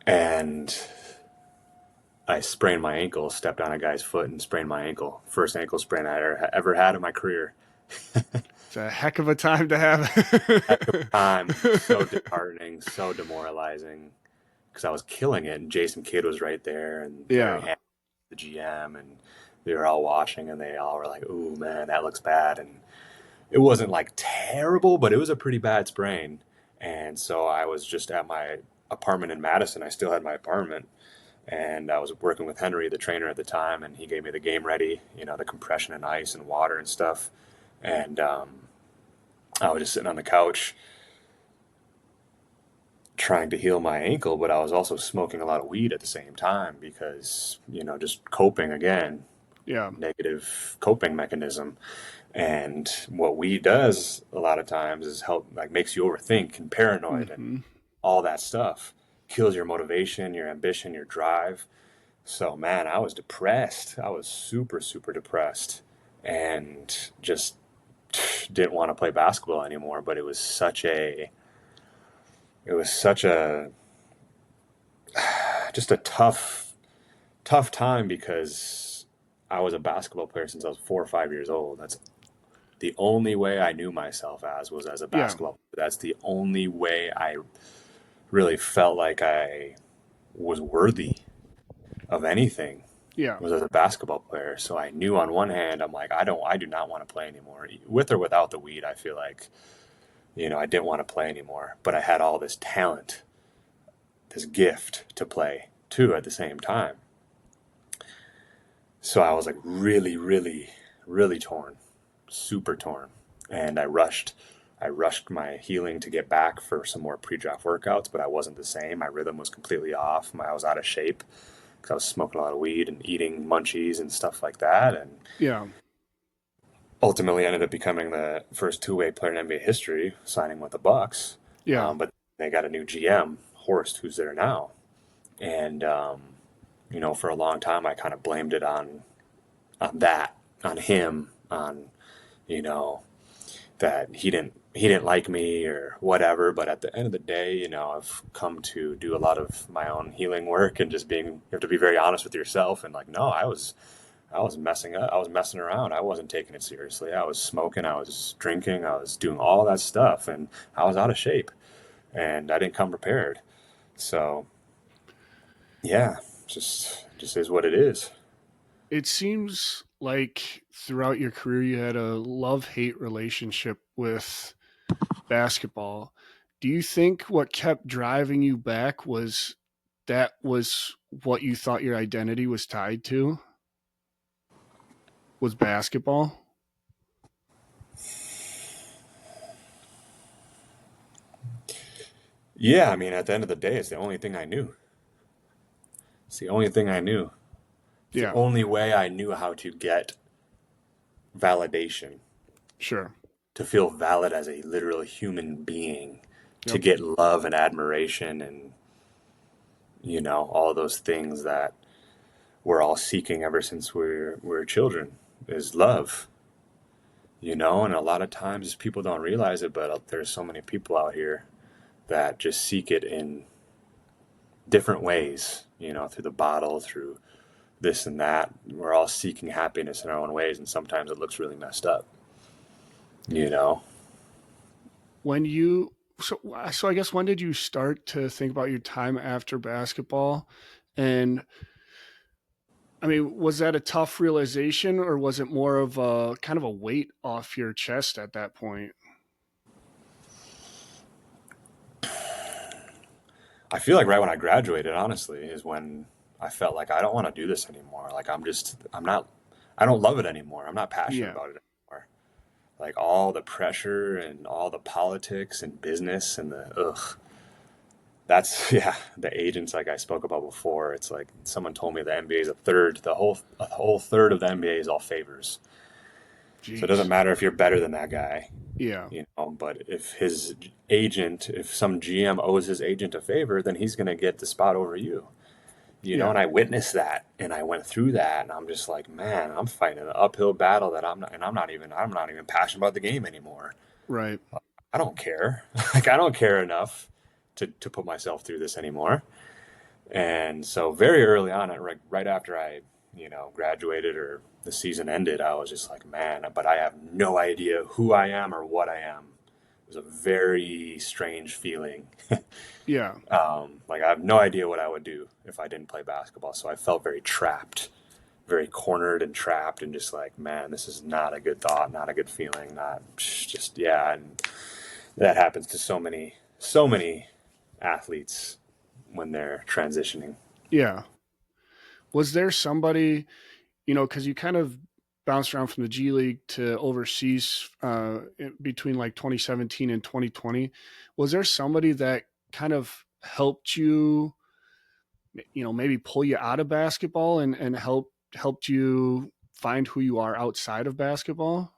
And I sprained my ankle, stepped on a guy's foot and sprained my ankle. First ankle sprain I ever had in my career. It's a heck of a time to have. Heck of a time. So disheartening, so demoralizing, because I was killing it, and Jason Kidd was right there, and Yeah. the GM, and they were all watching, and they all were like, "Ooh, man, that looks bad." And it wasn't like terrible, but it was a pretty bad sprain. And so I was just at my apartment in Madison. I still had my apartment, and I was working with Henry, the trainer at the time, and he gave me the game ready, the compression and ice and water and stuff. And I was just sitting on the couch trying to heal my ankle, but I was also smoking a lot of weed at the same time because, just coping again, Yeah. negative coping mechanism. And what weed does a lot of times is help, like, makes you overthink and paranoid and all that stuff. Kills your motivation, your ambition, your drive. So, man, I was depressed. I was super, super depressed, and just didn't want to play basketball anymore. But it was such a just a tough time, because I was a basketball player since I was 4 or 5 years old. That's the only way I knew myself was as a Yeah. basketball player. That's the only way I really felt like I was worthy of anything, Yeah. was as a basketball player. So I knew on one hand, I'm like, I do not want to play anymore. With or without the weed, I feel like, I didn't want to play anymore. But I had all this talent, this gift to play too at the same time. So I was like really, really, really torn, super torn. And I rushed my healing to get back for some more pre-draft workouts, but I wasn't the same. My rhythm was completely off. I was out of shape because I was smoking a lot of weed and eating munchies and stuff like that. And Yeah. ultimately ended up becoming the first two-way player in NBA history, signing with the Bucks. Yeah. But they got a new GM, Horst, who's there now. And, for a long time, I kind of blamed it on him, that he didn't like me or whatever. But at the end of the day, I've come to do a lot of my own healing work, and just you have to be very honest with yourself. And like, no, I was messing up. I was messing around. I wasn't taking it seriously. I was smoking. I was drinking. I was doing all that stuff, and I was out of shape, and I didn't come prepared. So, yeah, just is what it is. It seems like throughout your career you had a love-hate relationship with basketball. Do you think what kept driving you back was what you thought your identity was tied to? Was basketball? Yeah, I mean, at the end of the day, it's the only thing I knew. It's the only thing I knew. It's Yeah. the only way I knew how to get validation, Sure. to feel valid as a literal human being, to Yep. get love and admiration and all those things that we're all seeking ever since we're children is love, and a lot of times people don't realize it, but there's so many people out here that just seek it in different ways, through the bottle, through this and that. We're all seeking happiness in our own ways, and sometimes it looks really messed up, you know? When you so I guess when did you start to think about your time after basketball? And I mean, was that a tough realization, or was it more of a kind of a weight off your chest at that point? I feel like right when I graduated, honestly, is when I felt like I don't want to do this anymore. Like I don't love it anymore. I'm not passionate Yeah. about it anymore. Like all the pressure and all the politics and business and that's, yeah, the agents like I spoke about before. It's like someone told me the NBA is a whole third of the NBA is all favors. So it doesn't Jeez. matter if you're better than that guy, Yeah. but if some GM owes his agent a favor, then he's going to get the spot over you. Yeah. And I witnessed that and I went through that and I'm just like, man, I'm fighting an uphill battle that I'm not even passionate about the game anymore. Right. I don't care. Like I don't care enough to put myself through this anymore. And so very early on, right after I, graduated or the season ended, I was just like, man, but I have no idea who I am or what I am. It was a very strange feeling. Yeah. Like I have no idea what I would do if I didn't play basketball. So I felt very trapped, very cornered and trapped, and just like, man, this is not a good thought, not a good feeling, not just, yeah. And that happens to so many athletes when they're transitioning. Yeah. Was there somebody, because you kind of bounced around from the G League to overseas between like 2017 and 2020. Was there somebody that kind of helped you, maybe pull you out of basketball and helped you find who you are outside of basketball?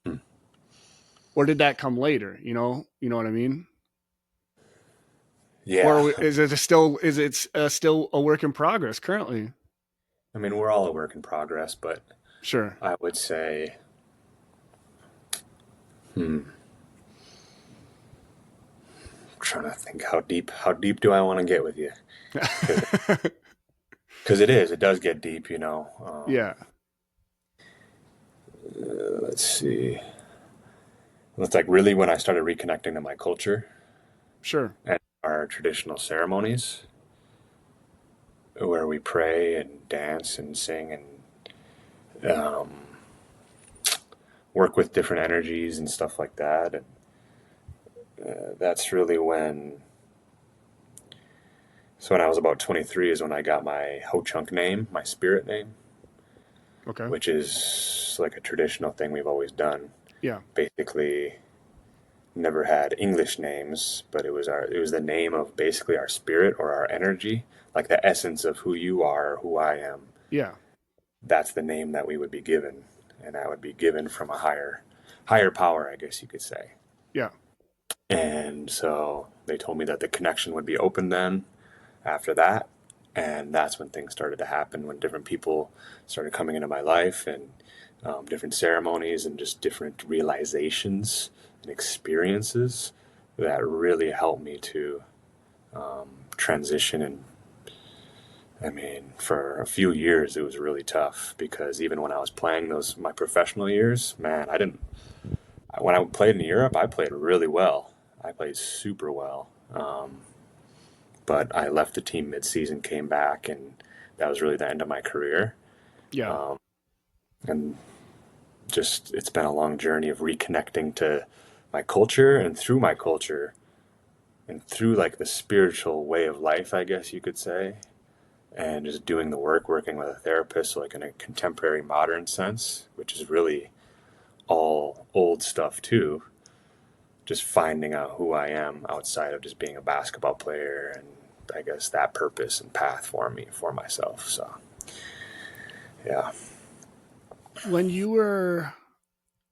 Hmm. Or did that come later? You know what I mean? Yeah. Or is it still a work in progress currently? I mean, we're all a work in progress, but Sure. I would say, I'm trying to think how deep do I want to get with you? Because it does get deep, Yeah. Let's see. It's like really when I started reconnecting to my culture Sure. and our traditional ceremonies where we pray and dance and sing and work with different energies and stuff like that. And that's really when I was about 23 is when I got my Ho Chunk name, my spirit name, Okay. which is like a traditional thing we've always done. Yeah. Basically, never had English names, but it was the name of basically our spirit or our energy, like the essence of who you are or who I am. Yeah. That's the name that we would be given, and that would be given from a higher power, I guess you could say. Yeah. And so they told me that the connection would be open then after that. And that's when things started to happen, when different people started coming into my life and different ceremonies and just different realizations and experiences that really helped me to transition. And I mean, for a few years, it was really tough because even when I was playing my professional years, man, when I played in Europe, I played really well. I played super well. But I left the team mid-season, came back, and that was really the end of my career. Yeah. And just it's been a long journey of reconnecting to my culture, and through my culture and through like the spiritual way of life, I guess you could say, and just doing the work, working with a therapist, like in a contemporary modern sense, which is really all old stuff too. Just finding out who I am outside of just being a basketball player, and I guess that purpose and path for myself. So, yeah. When you were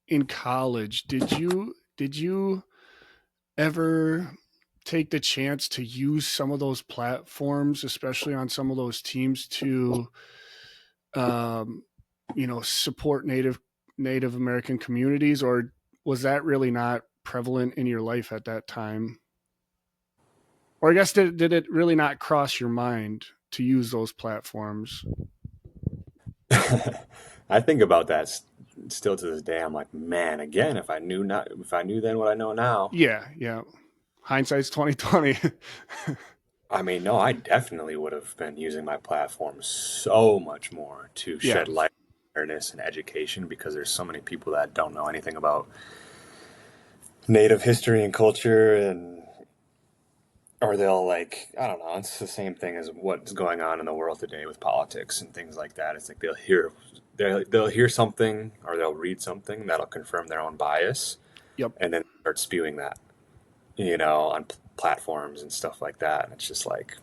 in college, did you ever take the chance to use some of those platforms, especially on some of those teams, to um, support Native American communities, or was that really not prevalent in your life at that time? Or I guess did it really not cross your mind to use those platforms? I think about that still to this day. I'm like, man, again, if I knew then what I know now. Yeah, yeah. Hindsight's 2020. I mean, no, I definitely would have been using my platform so much more to Yeah. shed light on awareness and education, because there's so many people that don't know anything about Native history and culture, and or they'll, like, I don't know, it's the same thing as what's going on in the world today with politics and things like that. It's like they'll hear something or they'll read something that'll confirm their own bias, Yep. and then start spewing that, on platforms and stuff like that. And it's just like,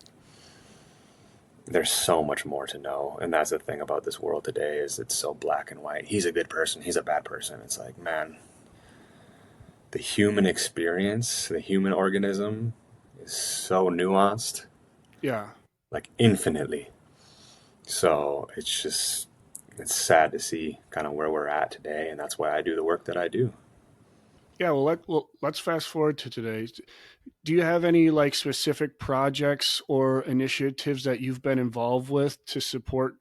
there's so much more to know. And that's the thing about this world today, is it's so black and white. He's a good person, he's a bad person. It's like, man, the human experience, the human organism is so nuanced, Yeah. like infinitely. So it's sad to see kind of where we're at today. And that's why I do the work that I do. Yeah. Let's fast forward to today. Do you have any like specific projects or initiatives that you've been involved with to support,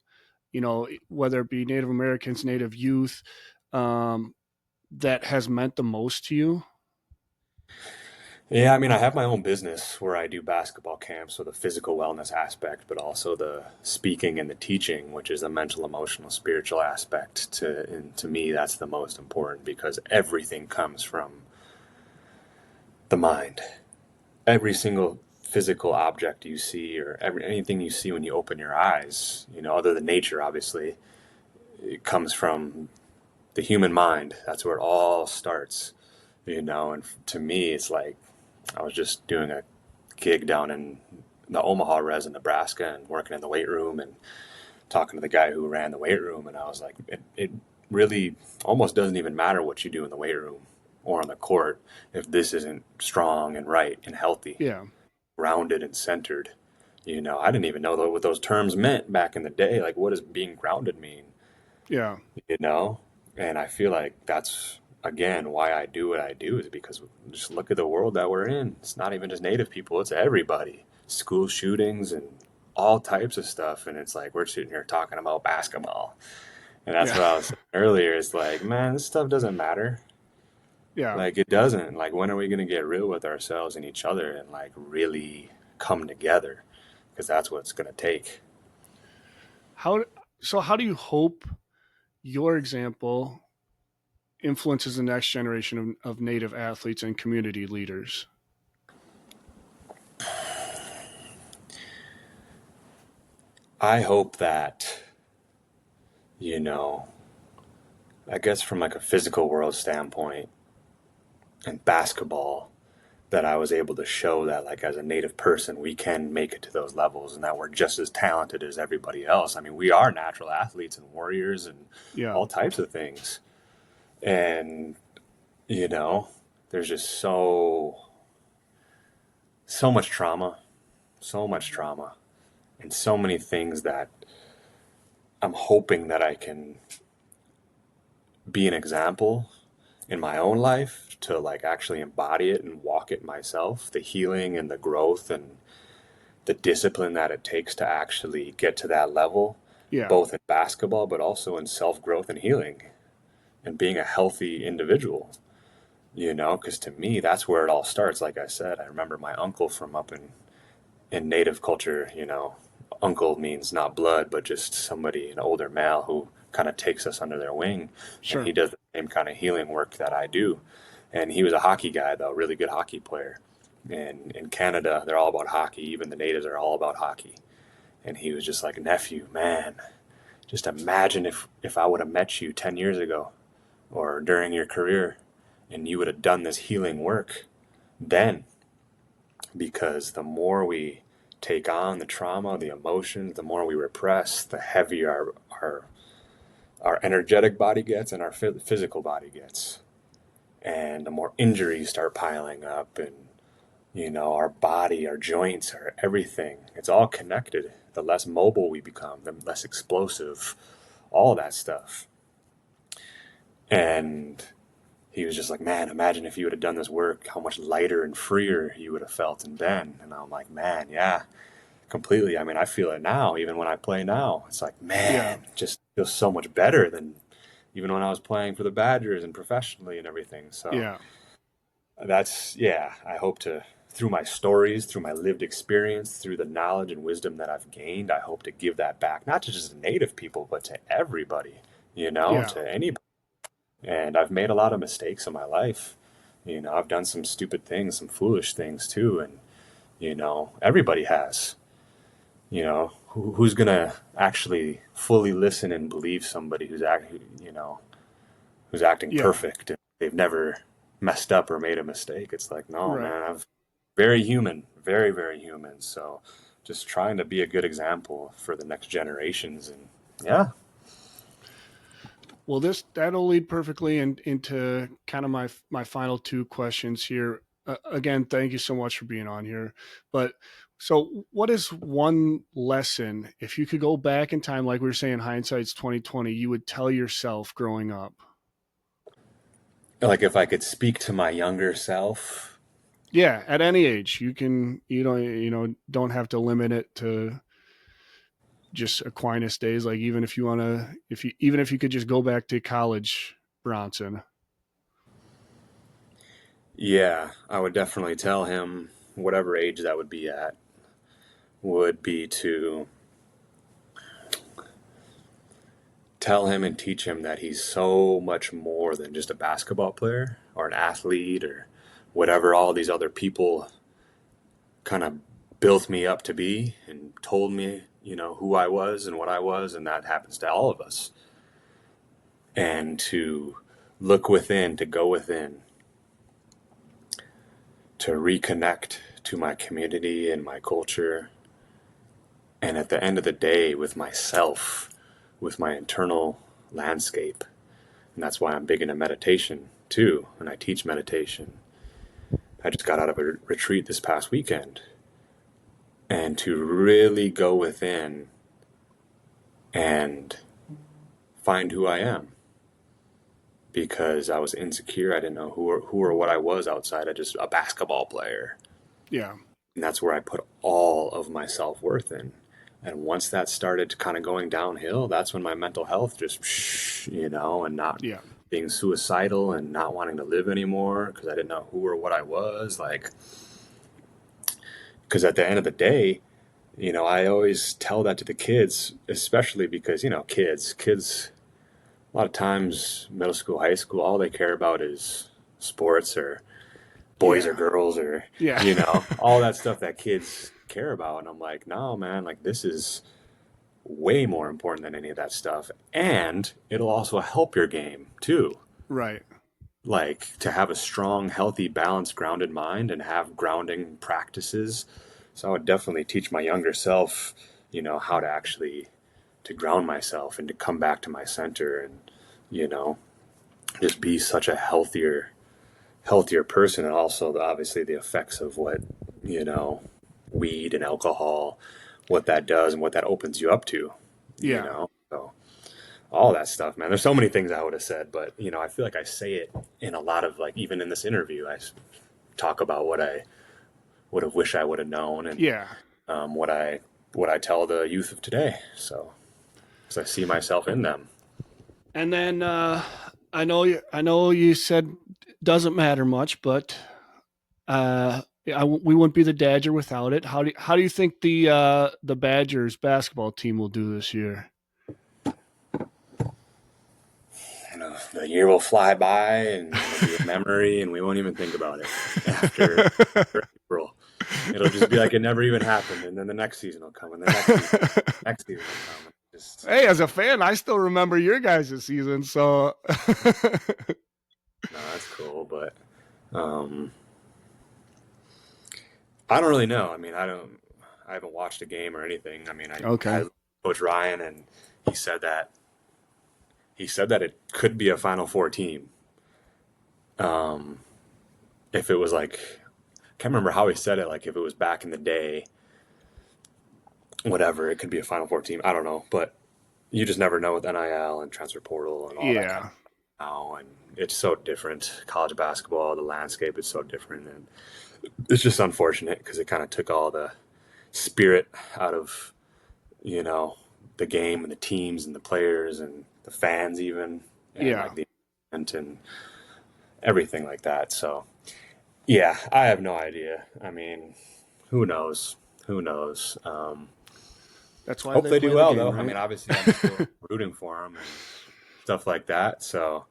whether it be Native Americans, Native youth, um, that has meant the most to you? Yeah, I mean, I have my own business where I do basketball camps, so the physical wellness aspect, but also the speaking and the teaching, which is the mental, emotional, spiritual aspect. And to me, that's the most important, because everything comes from the mind. Every single physical object you see, or anything you see when you open your eyes, other than nature, obviously, it comes from the human mind. That's where it all starts, and to me, it's like, I was just doing a gig down in the Omaha res in Nebraska and working in the weight room and talking to the guy who ran the weight room. And I was like, it really almost doesn't even matter what you do in the weight room or on the court if this isn't strong and right and healthy, Yeah. grounded and centered. I didn't even know what those terms meant back in the day. Like, what does being grounded mean? Yeah. you know? And I feel like that's, again, why I do what I do, is because just look at the world that we're in. It's not even just Native people, it's everybody. School shootings and all types of stuff. And it's like, we're sitting here talking about basketball. And that's Yeah. what I was saying earlier. It's like, man, this stuff doesn't matter. Yeah. Like, it doesn't. Like, when are we going to get real with ourselves and each other and, like, really come together? Because that's what it's going to take. How do you hope your example influences the next generation of Native athletes and community leaders? I hope that, you know, I guess from like a physical world standpoint and basketball, that I was able to show that, like, as a Native person, we can make it to those levels and that we're just as talented as everybody else. I mean, we are natural athletes and warriors and Yeah. all types of things. And, you know, there's just so much trauma, and so many things that I'm hoping that I can be an example in my own life to, like, actually embody it and walk it myself, the healing and the growth and the discipline that it takes to actually get to that level, Yeah. both in basketball, but also in self-growth and healing and being a healthy individual, because to me, that's where it all starts. Like I said, I remember my uncle from up in Native culture, uncle means not blood, but just somebody, an older male who kind of takes us under their wing. And Sure. he does the same kind of healing work that I do. And he was a hockey guy, though, really good hockey player. And in Canada, they're all about hockey. Even the natives are all about hockey. And he was just like, nephew, man, just imagine if I would have met you 10 years ago or during your career, and you would have done this healing work then. Because the more we take on the trauma, the emotions, the more we repress, the heavier our energetic body gets and our physical body gets. And the more injuries start piling up, and our body, our joints, our everything. It's all connected. The less mobile we become, the less explosive, all that stuff. And he was just like, man, imagine if you would have done this work, how much lighter and freer you would have felt and been. And I'm like, man, yeah, completely. I mean, I feel it now, even when I play now. It's like, Yeah. man, it just feels so much better than even when I was playing for the Badgers and professionally and everything. So Yeah. I hope to, through my stories, through my lived experience, through the knowledge and wisdom that I've gained, I hope to give that back, not to just Native people, but to everybody, Yeah. to anybody. And I've made a lot of mistakes in my life. I've done some stupid things, some foolish things too. And, everybody has, who's going to actually fully listen and believe somebody who's acting Yeah. perfect and they've never messed up or made a mistake. It's like, no, Right. man, I've very human, very, very human. So just trying to be a good example for the next generations. And yeah. Well, that'll lead perfectly into kind of my final two questions here. Again, thank you so much for being on here. But so, what is one lesson, if you could go back in time, like we were saying, hindsight's 2020, you would tell yourself growing up? Like if I could speak to my younger self. Yeah, at any age, don't have to limit it to just Aquinas days. Like even if you want to, if you could just go back to college, Bronson. Yeah, I would definitely tell him, whatever age that would be at, would be to tell him and teach him that he's so much more than just a basketball player or an athlete or whatever all these other people kind of built me up to be and told me, who I was and what I was, and that happens to all of us. And to look within, to go within, to reconnect to my community and my culture. And at the end of the day, with myself, with my internal landscape. And that's why I'm big into meditation too. And I teach meditation. I just got out of a retreat this past weekend. And to really go within and find who I am. Because I was insecure. I didn't know who or what I was outside of just a basketball player. Yeah. And that's where I put all of my self-worth in. And once that started kind of going downhill, that's when my mental health just, and not Yeah. being suicidal and not wanting to live anymore because I didn't know who or what I was. Like, because at the end of the day, I always tell that to the kids, especially because, kids, a lot of times, middle school, high school, all they care about is sports or boys or girls or, Yeah. all that stuff that kids care about. And I'm like, no, man, like this is way more important than any of that stuff. And it'll also help your game too. Right. Like to have a strong, healthy, balanced, grounded mind and have grounding practices. So I would definitely teach my younger self, how to actually to ground myself and to come back to my center and, just be such a healthier person. And also obviously the effects of what, weed and alcohol, what that does and what that opens you up to, Yeah. so all that stuff, man. There's so many things I would have said, but I feel like I say it in a lot of like, even in this interview, I talk about what I would have wished I would have known and Yeah. what I tell the youth of today. So, because I see myself in them. And then I know you said doesn't matter much, but we wouldn't be the Dodger without it. How do you think the Badgers basketball team will do this year? The year will fly by and it'll be a memory and we won't even think about it after April. It'll just be like it never even happened. And then the next season will come and the next season will come. Just... Hey, as a fan, I still remember your guys' season. So no, that's cool. But I don't really know. I mean, I haven't watched a game or anything. I mean, I had Coach Ryan and he said that it could be a Final Four team. If it was like can't remember how he said it. Like if it was back in the day, whatever, it could be a Final Four team. I don't know, but you just never know with NIL and transfer portal and all that kind Yeah. of now, and it's so different. College basketball, the landscape is so different, and it's just unfortunate because it kind of took all the spirit out of the game and the teams and the players and the fans even, and Yeah. like the event and everything like that. So yeah, I have no idea. I mean, who knows? Who knows? That's why Hope they play do the well, game, though. right? I mean, obviously, I'm still rooting for them and stuff like that. So,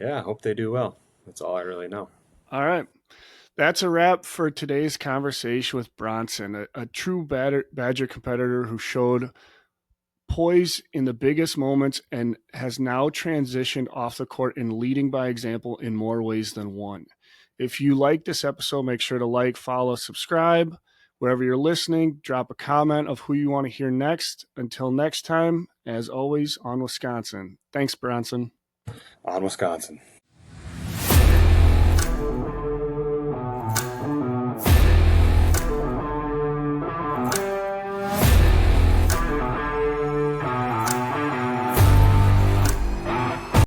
yeah, I hope they do well. That's all I really know. All right. That's a wrap for today's conversation with Bronson, a true Badger competitor who showed poise in the biggest moments and has now transitioned off the court and leading by example in more ways than one. If you like this episode, make sure to like, follow, subscribe. Wherever you're listening, drop a comment of who you want to hear next. Until next time, as always, on Wisconsin. Thanks, Bronson. On Wisconsin.